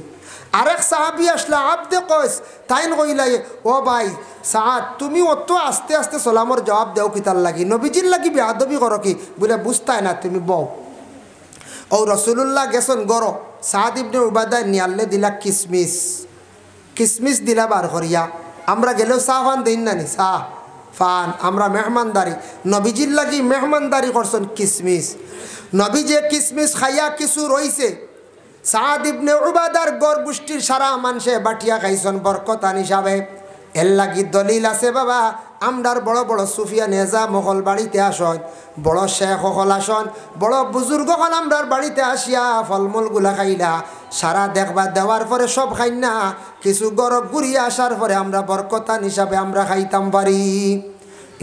আরেক সাহাবী আসলা আবদে কইস তাইন কইলাই ও ভাই সাদ তুমি অত আস্তে আস্তে সালামের জবাব দেও কিতার লাগি নবীজির লাগি বেয়াদবি করো কি বলে বুঝতাই না তুমি বউ ও রাসূলুল্লাহ গেছেন গরো সাদ ইবনে উবাদা নিয়াল্লে দিলা কিসমিস দিলা বার করিয়া আমরা গেলেও সাহান দিন না নি সাহ ফান আমরা মেহমানদারি নবীজির লাগি মেহমানদারি করছেন কিসমিস নবীজে কিসমিস খাইয়া কিছু রইছে সাদ ইবনে উবাদার গর গোষ্ঠীর সারা মানুষে বাটিয়া খাইছেন বরকতান হিসাবে এর লাগি দলিল আছে বাবা আমরার বড় বড় সুফিয়া নেজা মহল বাড়িতে আসন বড় শেখ হল আসন বড় বুজুর্গ হল আমরার বাড়িতে আসিয়া ফলমূলগুলা খাইলা সারা দেখবা দেওয়ার পরে সব খাই না কিছু গরব ঘুরিয়ে আসার পরে আমরা বরকতান হিসাবে আমরা খাইতাম পারি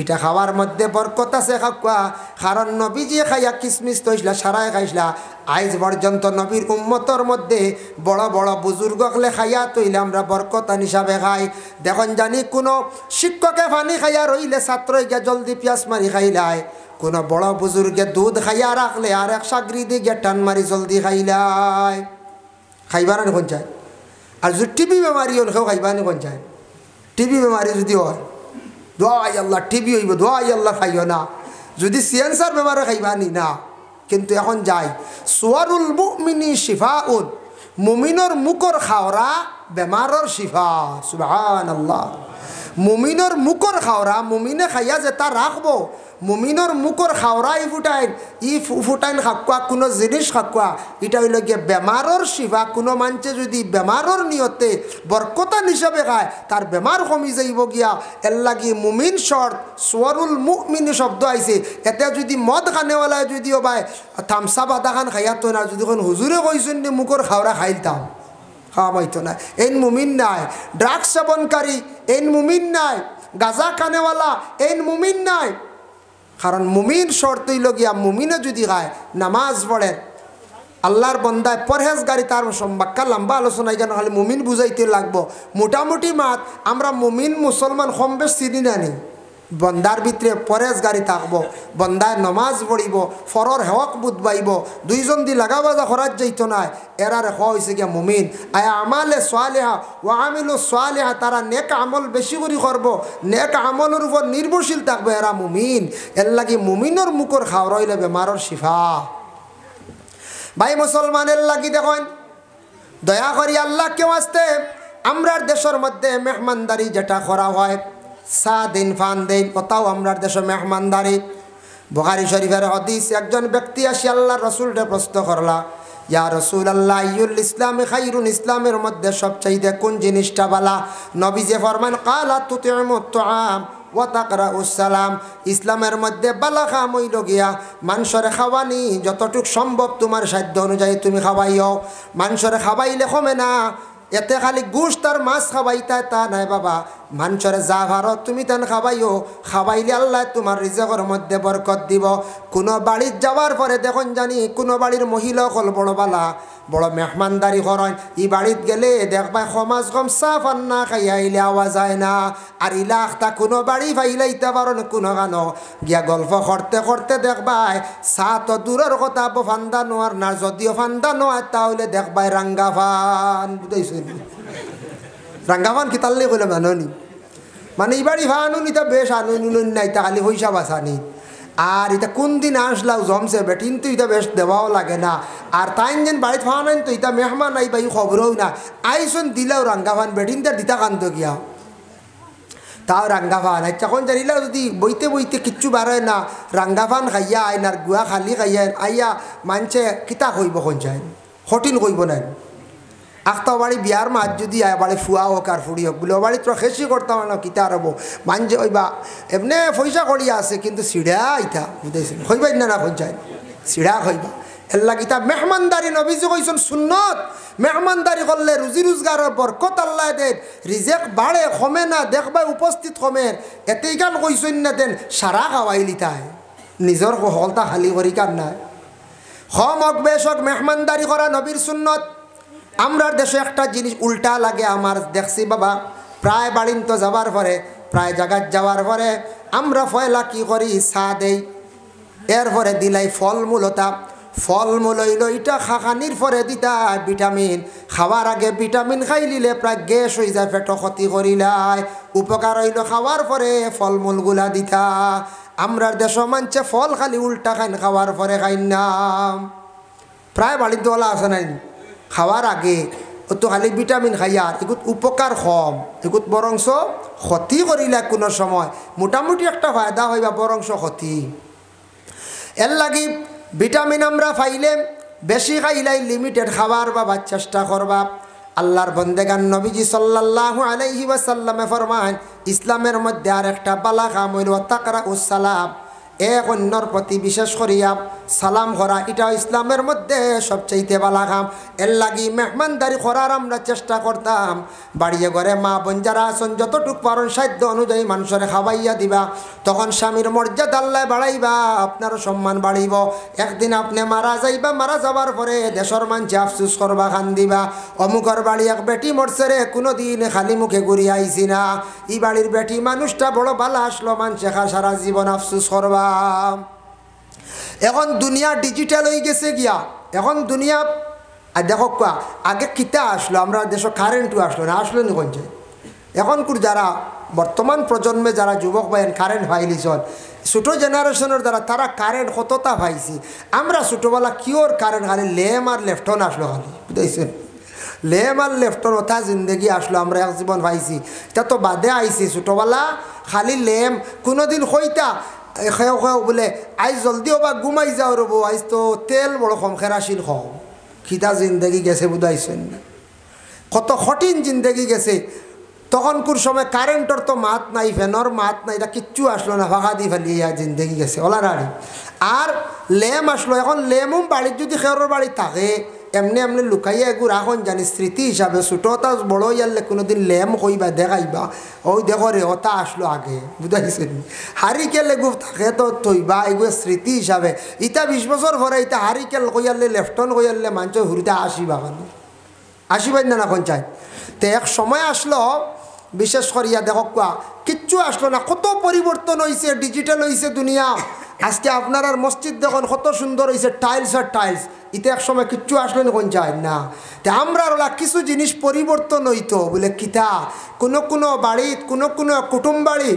এটা খাওয়ার মধ্যে বরকত আছে খাওয়া কারণ নবীজি খাইয়া কিসমিস তৈসলা সারাই খাইসলা আইজ পর্যন্ত নবীর উম্মতর মধ্যে বড় বড় বুজুর্গকলে খাইয়া তৈলে আমরা বরকতান হিসাবে খাই দেখুন জানি কোনো শিক্ষকে পানি খাইয়া রইলে ছাত্র গিয়া জলদি পিয়াস মারি খাইলায় কোনো বড় বুজুর্গে দুধ খাইয়া রাখলে আর এক সাগরিদি গিয়া টান মারি জলদি খাইলায় খাইবার কোন চায় আর যদি টিবি বেমারি হল কেউ খাইবা কোন চায় টিবি বেমারি যদি হয় দোয়াই আল্লাহ টিবি হইব দোয়াই আল্লাহ খাইও না যদি সিয়েন্সার বেমারে খাইবা নি না কিন্তু এখন যাই সুয়ারুল মুমিনি শিফাউন মুমিনর মুখর খাওরা বেমারর শিফা সুবহানাল্লাহ মুমিনর মুখর খাওরা মুমিনে খাইয়া যে তা রাখবো মুমিনর মুখর খাওরা ই ফুটাইন খাকুয়া কোনো জিনিস খাকুয়া এটা হইল গিয়ে বেমারর শিফা কোনো মানুষে যদি বেমারর নিয়তে বরকতান হিসাবে খায় তার বেমার কমি যাইব গিয়া এর লাগি মুমিন শর্ট সোয়ারুল মুমিন শব্দ আইছে এতে যদি মদ খানেওয়ালায় যদিও ভাই থামসা বাদা খান খাইয়া তো না যদি হুজুরে কইছেন নি মুখর খাওরা খাইতাম খাওয়া পাইতো না এন মুমিন নাই ড্রাগস সেবনকারী এন মুমিন নাই গাঁজা খানেওয়ালা এন মুমিন নাই কারণ মুমিন শর্ত হইল গিয়া মুমিনে যদি খায় নামাজ পড়ে আল্লাহর বন্দায় পরহেজগারি তার সম্বাক্কা লম্বা আলোচনা এখানে খালি মুমিন বুঝাইতে লাগবো মোটামুটি মাত আমরা মুমিন মুসলমান কম বেশ চিনি নানি বন্দার ভিতরে পরেজগারি থাকবো, বন্দায় নমাজ পড়িব, ফরর হক বুধবাইব, দুইজন দি লাগা বাজা খরাজ যাইত না, এরার হয়েছে গিয়া মুমিন। আয়া আমালে সোয়ালেহা ও আমিলু সোয়ালেহা, তারা নেক আমল বেশি করে করব, নেক আমলের উপর নির্ভরশীল থাকবে, এরা মুমিন। এর লাগি মুমিনের মুখর খাওয়া রইলে বেমারর শিফা। ভাই মুসলমানের লাগি দেখেন, দয়া করি আল্লাহ কেউ আসতে আমরার দেশের মধ্যে মেহমানদারি যেটা করা হয়, সা দিন ফান দিন, কোথাও আমরার দেশে মেহমানদারি। বুখারী শরীফের হাদিস, একজন ব্যক্তি আসি আল্লাহর রাসূলকে প্রশ্ন করলা, ইয়া রাসূলুল্লাহ আইয়ুল ইসলামি খায়রুন, ইসলামের মধ্যে সবচাইতে কোন জিনিসটা ভালো? নবীজি ফরমান, ক্বালা তুতিমুত তুআম ওয়া তাকরাউস সালাম, ইসলামের মধ্যে বালা কাম হইল গিয়া মানুষের খাওয়ানি, যতটুক সম্ভব তোমার সাধ্য অনুযায়ী তুমি খাওয়াইও। মানুষের খাওয়াইলে কমে না, এতে খালি গোশত আর মাছ খাওয়াইতা তা নাই বাবা, মানুষের যা ভারত তুমি তেন খাওয়াইও, খাওয়াইলে আল্লাহ তোমার রিজকের মধ্যে বরকত দিব। কোনো বাড়ির যাওয়ার পরে দেখুন জানি কোনো বাড়ির মহিলা হল বড় বালা, বড় মেহমানদারি করেন, ই বাড়িত গেলে দেখবা সমাজ কম সাফ আন্না খাইয়া আইলে আওয়া যায় না। আর ইলাখটা কোনো বাড়ি ফাইলাইতে পারো না, কোনো গানো গিয়া গল্প করতে করতে দেখবাই চা তো দূরের কথা ফান্দা নোয়ার না, যদিও ফান্দা নোয়ার তাহলে দেখবাই রাঙ্গাফান। বুঝাইছো রাঙ্গাফান কি তাল্লে কইলে মাননি, মানে এই বাড়ি ফানুন ইতা বেশ আনুন নাই, তা খালি পয়সা বাঁচানি। আর এটা কোন দিন আসলাও জমছে বেটিন, তো এটা বেশ দেওয়াও লাগে না। আর তাই যেন বাড়িতে ফান তো এটা মেহমান আই বাই খবরও না, আইসন দিলেও রাঙ্গাফান বেটিন তার দিতা কান্ত গিয়া তাও রাঙ্গাফান। আচ্ছা কোন জানিলাও যদি বইতে বইতে কিচ্ছু বাড়ায় না, রাঙ্গাফান খাইয়া আইন আর গুয়া খালি খাইয়া আইয়া মানছে কিতা কইব, কোন যায় কঠিন কইব না। আখতা বাড়ি বিয়ার মাছ যদি আয় বাড়ি ফুয়া হোক আর ফুড়ি হোক বলে ও বাড়ি তো খেসি করতাম না, কিতা আরব মানছে ওইবা এমনি পয়সা করিয়া আছে, কিন্তু সিড়া ইতা বুঝাইছেন হইবাই না, না কোন যায় সিড়া হইবা। এর লাগিতা মেহমানদারি নবীজি কইছেন সুন্নত, মেহমানদারি করলে রুজি রোজগারের বরকত আল্লাহ দেন, রিজেক বাড়ে কমে না, দেখবা উপস্থিত কমের। এতেই কান কইছেন না দেন সারা খাওয়াইলি তাই, নিজের হলতা খালি করি কান নাই। হম হক বেশ হক মেহমানদারি করা নবীর সুন্নত। আমরা দেশে একটা জিনিস উল্টা লাগে আমার দেখছি বাবা, প্রায় বাড়িন তো যাবার পরে, প্রায় জায়গায় যাওয়ার পরে আমরা ফয়লা কি করি, চা দেই, এরপরে দিলাই ফলমূলতা, ফলমূল হইল এটা খাখানির পরে দিতা ভিটামিন, খাওয়ার আগে ভিটামিন খাই লিলে প্রায় গ্যাস হয়ে যায়, পেট ক্ষতি করিলাই। উপকার হইল খাওয়ার পরে ফলমূলগুলা দিতা। আমরা দেশ মানছে ফল খালি উল্টা খাইন, খাওয়ার পরে খাইন না। প্রায় বাড়িতে ওলা আছে নাই, খাওয়ার আগে ও তো খালি ভিটামিন খাইয়া, এগুত উপকার কম, এগুত বরংশ ক্ষতি করিলে কোনো সময় মোটামুটি একটা ফায়দা হইবা, বরংশ ক্ষতি। এর লাগি ভিটামিন আমরা পাইলে বেশি খাইলাই লিমিটেড খাবার বাবা চেষ্টা করবা। আল্লাহর বন্দেগান নবীজি সাল্লাল্লাহু আলাইহি ওয়াসাল্লামে ফরমান, ইসলামের মধ্যে আর একটা বালা কাম হইল তাকরাউস সালাম, এক অন্যর প্রতি বিশেষ করিয়া সালাম করা, এটা ইসলামের মধ্যে সবচাইতে বালা কাম। এর লাগি মেহমানদারি করার আমরা চেষ্টা করতাম। বাড়িয়ে ঘরে মা বোন যারা আসন যতটুক পারেন সাধ্য অনুযায়ী মানুষের খাওয়াইয়া দিবা, তখন স্বামীর মর্যাদা আল্লাহ বাড়াইবা, আপনার সম্মান বাড়িব। একদিন আপনি মারা যাইবা, মারা যাবার পরে দেশের মানুষে আফসুস করবা, খান দিবা, অমুকর বাড়ি এক বেটি মরছে রে, কোনো দিন খালি মুখে ঘুরি আইছি না, এই বাড়ির বেটি মানুষটা বড় ভালো আসলো, মানুষে সারা জীবন আফসুস করবা। এখন দুনিয়া ডিজিটাল হয়ে গেছে গিয়া, এখন দুনিয়া আর দেখো কোয়া আগে কিতা আসলো, আমরা দেশ কারেন্টও আসলো না, আসলো নি কোন এখনকার যারা বর্তমান প্রজন্মে যারা যুবক ভাইয়ের কারেন্ট পাইলিছন, ছোটো জেনারেশনের দ্বারা তারা কারেন্ট কতটা পাইছি। আমরা ছোটোবেলা কিওর কারেন্ট খালি লেম আর লেফটন আসলো, খালি বুঝাইছেন লেম আর লেফটন ওঠা জিন্দগি আসলো, আমরা এক জীবন পাইছি। এটা তো বাদে আইছি, ছোটোবেলা খালি লেম, কোনোদিন হইতা খেও খেও বলে আইজ জলদিও বা ঘুমাই যাও রব, আইজ তো তেল বড় কম খেরাশিল খাও, খিদা জিন্দগি গেছে বুঝাইছেন, কত কঠিন জিন্দগি গেছে। তখনকার সময় কারেন্টর তো মাত নাই, ফ্যানর মাত নাই, এটা কিচ্ছু আসলো না, ফাঁকা দিয়ে ফেলিয়ে জিন্দগি গেছে ওলারাড়ি। আর লেম আসলো, এখন লেমও বাড়ির যদি খেরোর বাড়ি থাকে এমনি এমনি লুকাইয়া এগুলো এখন জানি স্মৃতি হিসাবে, ছোটোটা বড় ইয়ারলে কোনোদিন লেম কইবা দেখাইবা, ওই দেখো রে ওটা আসলো আগে বুঝাইছেন। হারিকেল এগুলো থাকে তো থইবা, এগুলো স্মৃতি হিসাবে। ইটা 20 বছর পরে ইটা হারিকেল কইয়ারলে লেফটন কইয়ারলে মানুষ হুরিতে আসিবা, আসিবাই না এখন চাই। তো এক সময় আসলো বিশেষ করিয়া দেখো কিচ্ছু আসলো না, কত পরিবর্তন হয়েছে, ডিজিটাল হয়েছে দুনিয়া। আজকে আপনার আর মসজিদ দেখুন কত সুন্দর হয়েছে, টাইলস আর টাইলস। ইতে এক সময় কিচ্ছু আসলো না, কোন যায় না। তো আমরা ওলা কিছু জিনিস পরিবর্তন হইতো বলে কিতা, কোনো বাড়িত কোনো কুটুম বাড়ি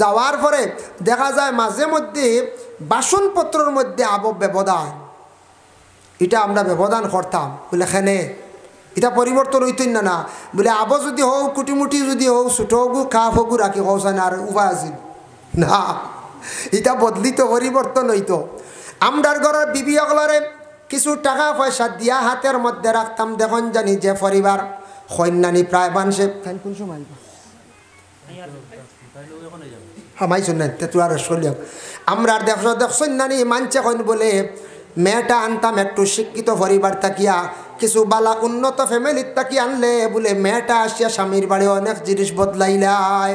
যাওয়ার পরে দেখা যায় মাঝে মধ্যে বাসনপত্রের মধ্যে ব্যবধান, এটা আমরা ব্যবধান করতাম বলে এখানে এটা পরিবর্তন হইতই না বলে যদি হোক কুটিমুটি যদি হোক ছোট হগু কাপ হগু রাখি কৌশা না আর উপায় আছিল না, এটা বদলিত পরিবর্তন হইতো। আমরার ঘরের বিবি অগলরে কিছু টাকা পয়সা দিয়া হাতের মধ্যে রাখতাম, দেখুন জানি যে পরিবার কন্যানি প্রায় বানছে কোন সময় আমরা দেখছেন নানি মানছে কইন বলে মেয়েটা আনতাম একটু শিক্ষিত পরিবার তাকিয়া, কিছু বালা উন্নত ফ্যামিলির তাকি আনলে বলে মেয়েটা আসিয়া স্বামীর বাড়ি অনেক জিনিস বদলাইলায়।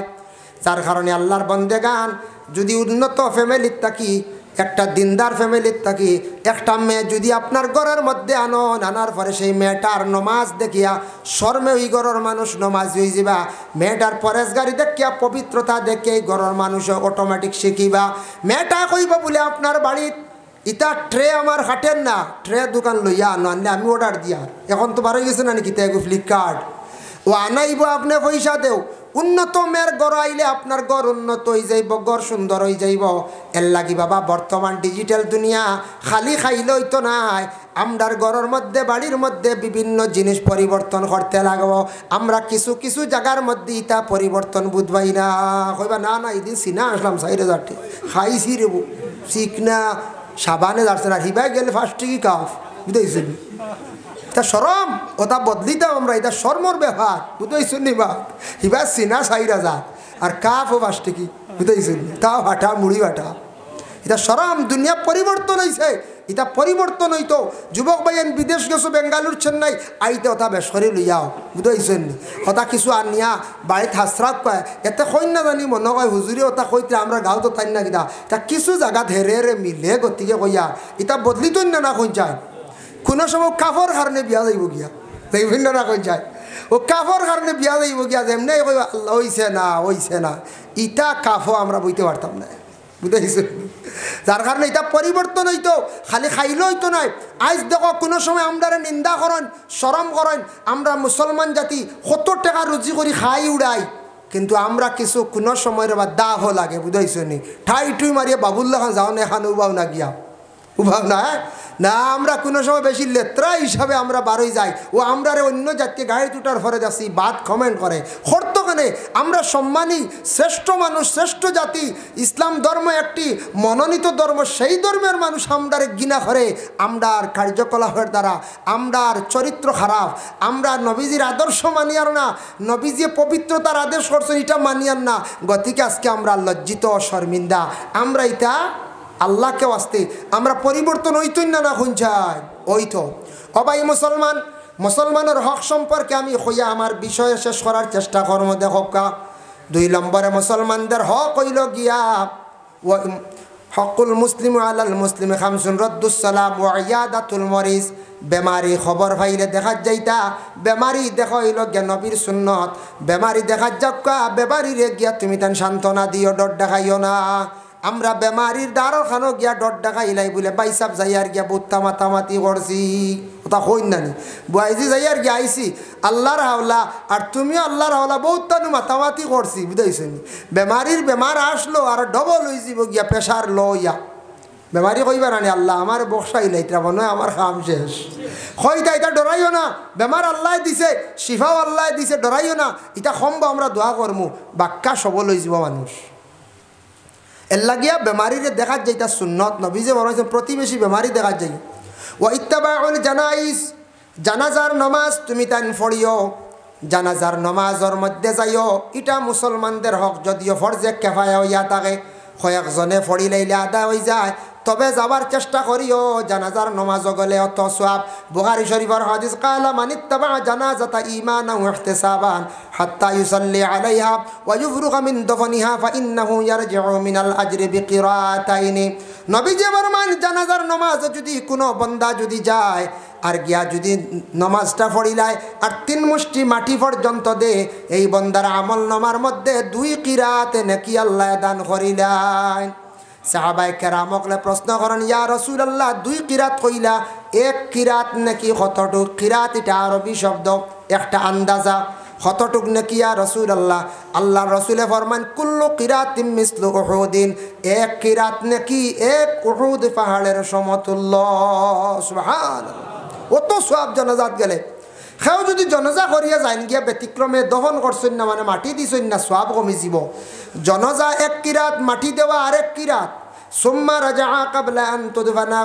যার কারণে আল্লাহর বন্দেগান যদি উন্নত ফ্যামিলির তাকি, একটা দিনদার ফ্যামিলির থাকি একটা মেয়ে যদি আপনার ঘরের মধ্যে আনার পরে সেই মেয়েটার নমাজ দেখিয়া শর্মে ওই ঘরের মানুষ নমাজ হয়ে যাবা, মেয়েটার পরেশগারি দেখিয়া পবিত্রতা দেখে এই ঘরের মানুষ অটোমেটিক শিখিবা। মেয়েটা কইবা বলে আপনার বাড়ির ইটা ট্রে আমার হাটেন না, ট্রে দোকান লইয়া আনলে আমি অর্ডার দিয়া, এখন তো বারো গেছে না নাকি তাই ফ্লিপকার্ট ও আনাইব, আপনি পয়সা দেও। উন্নত মেয়ের গড় আইলে আপনার গড় উন্নত হয়ে যাইব, গড় সুন্দর হয়ে যাইব। এর লাগি বাবা বর্তমান ডিজিটাল দুনিয়া খালি খাইলেই তো নাই, আমরার ঘরের মধ্যে বাড়ির মধ্যে বিভিন্ন জিনিস পরিবর্তন করতে লাগবো। আমরা কিছু জায়গার মধ্যে ইটা পরিবর্তন বুঝবাই না, কইবা না এদিন সিনা আসলাম 4000 খাইছি রে শিখ না সাবানে যাচ্ছে না, হিবাই গেলে ফার্স্ট কি কাফ বুঝতেছেন, এটা সরম ওটা বদলিতাম আমরা, এটা শর্মর ব্যাপার বুঝতেছেন নি বা। হিবা সিনা 4000 আর কাফ ও ফার্স্ট কি বুঝতেছেন, তাও হাঁটা মুড়ি হাঁটা, এটা সরম। দুনিয়া পরিবর্তন হয়েছে, এটা পরিবর্তন হইতো। যুবক ভাইয়েন বিদেশ গেছো বেঙ্গালুর চেন্নাই আইতে ওটা বেসরি লইয়াও বুঝতেছেন নি, ওটা কিছু আনিয়া বাড়িতে হাসরাক পায় এতে কই না জানি মনে হয় হুজুরি ওটা কইতে আমরা গাঁও তো তাই না কিনা, তা কিছু জায়গা ধেরে মিলে গতিকে কইয়া এটা বদলিত না কই যায়। কোনো সময় কাপড় কারণে বিয়া যাইব গিয়া দেখবেন না কই যায়, ও কাপড় কারণে বিয়া যাইব গিয়া যেমনি কই আল্লাহ হইছে না ইটা কাফও আমরা বইতে পারতাম না বুঝতেছেন। যার কারণে এটা পরিবর্তন হইতো, খালি খাইলে হইতো নয়। আজ দেখো কোনো সময় আমরা নিন্দা করেন শরম করেন, আমরা মুসলমান জাতি কত টাকা রুজি করি খাই উড়াই, কিন্তু আমরা কিছু কোনো সময়ের বা দাহ লাগে বুঝাইছেন ঠাই টুই মারিয়ে বাবুল্লাহ খান যাও না এখানে উবাও না গিয়া উবাও না না, আমরা কোনো সময় বেশি লেত্রা হিসাবে আমরা বারোই যাই, ও আমরা অন্য জাতিকে গাড়ি টুটার ফরে যাচ্ছি বাদ কমেন্ট করে হরতখানে। আমরা সম্মানী শ্রেষ্ঠ মানুষ, শ্রেষ্ঠ জাতি, ইসলাম ধর্ম একটি মনোনীত ধর্ম, সেই ধর্মের মানুষ আমরারে ঘৃণা করে, আমরার কার্যকলাপের দ্বারা আমরার চরিত্র খারাপ, আমরা নবীজির আদর্শ মানিয়ার না, নবীজি পবিত্রতার আদেশ করছেন এটা মানিয়ার না, গতিকে আজকে আমরা লজ্জিত শর্মিন্দা। আমরা এটা আল্লাহকে আসতে আমরা পরিবর্তন হইতই না শুনছাই ওইতো অবাই মুসলমানের হক সম্পর্কে আমি হইয়া আমার বিষয়ে শেষ করার চেষ্টা করব। দেখোকা 2 নম্বরে মুসলমানদের হক হইল গিয়া হকুল মুসলিম আলাল মুসলিম খামসুন রদ্দুস সালাম ওয়া ইয়াদাতুল মরিজ। বেমারি খবর পাইলে দেখা যাইতা, বেমারি দেখা হইল গিয়া নবীর সুন্নত, বেমারি দেখা যাক্কা বেমারিরে গিয়া তুমি তান সান্ত্বনা দিও, ডর দেখাইও না। আমরা বেমারির দ্বারও খানো গিয়া ডর দেখাইলাই বলে বাইসাব যাইয়ার গিয়া বুত্তা মাতামাতি করছি, ওটা হইন নানি বুয়াইজি যাইয়ার গিয়া আইসি আল্লাহর হাওলা, আর তুমিও আল্লাহর হাওলা বহুত তানু মাতামাতি করছি বুঝাইছেন। বেমার আসলো আর ডবল হয়ে যাব গিয়া প্রেশার লইয়া, বেমারি কইবা নানি আল্লাহ আমার বসাইলাই তা মনে হয় আমার কাম শেষ হইতা, এটা ডরাইও না, বেমার আল্লাহ দিছে, শিফাও আল্লাহ দিছে, ডরাইও না, এটা সম্ভব আমরা দোয়া করমু বাক্কা সবল হয়ে যাব মানুষ। এর লাগিয়া বেমারিরে দেখা যাইতা সুন্নত, নবীজে বলেছেন প্রতিবেশী বেমারি দেখা যাই। ও ইত্তাবাউল জানাইজ, জানাজার নমাজ তুমি তান পড়িও, জানাজার নমাজের মধ্যে যাইও, এটা মুসলমানদের হক, যদিও ফরজে কেফায়া হইয়া থাকে, কয়েকজনে পড়ি লাইলে আদা হয়ে যায়, তবে যাবার চেষ্টা করিও জানাজার নামাজ গলে অত সওয়াব। বুখারী শরীফের হাদিস কালা মানিত্তাবা জানাজাতা ঈমানান ওয়া ইহতিসাবান হাত্তা ইউসাল্লি আলাইহা ওয়া ইউফরুগা মিন দফনিহা ফাইন্নাহু ইয়ারজিউ মিনাল আজরি বিকিরাতাইনি। নবীজি ফরমান জানাজার নামাজ যদি কোনো বান্দা যদি যায় আর গিয়া যদি নমাজটা পড়িলায় আর 3 মুষ্টি মাটি পর্যন্ত দে, এই বন্দার আমল নামার মধ্যে 2 কিরাত নাকি আল্লাহ দান করিলেন। সাহাবায়ে কেরামকলে প্রশ্ন করেন, ইয়া রাসূলুল্লাহ 2 কিরাত কইলা, 1 কিরাত নাকি কতটুক? কিরাত এটা আরবি শব্দ, একটা আন্দাজা, কতটুক নাকি ইয়া রাসূলুল্লাহ? আল্লাহর রাসূলে ফরমান কুল্লু কিরাতিন মিসলু উহুদিন, 1 কিরাত নাকি 1 উহুদ পাহাড়ের সমতুল্য। সুবহানাল্লাহ, অত সওয়াব জানাজাত গেলে। সেও যদি জনাজা করিয়া যাইন গিয়া ব্যতিক্রমে দফন করছেন না, মানে মাটি দিছেন না, সওয়াব কমে যাব। জনাজা 1 কিরাত, মাটি দেওয়া আরেক কিরাত। সুম্মা রাজা ক্বাবলা আন তুদফানা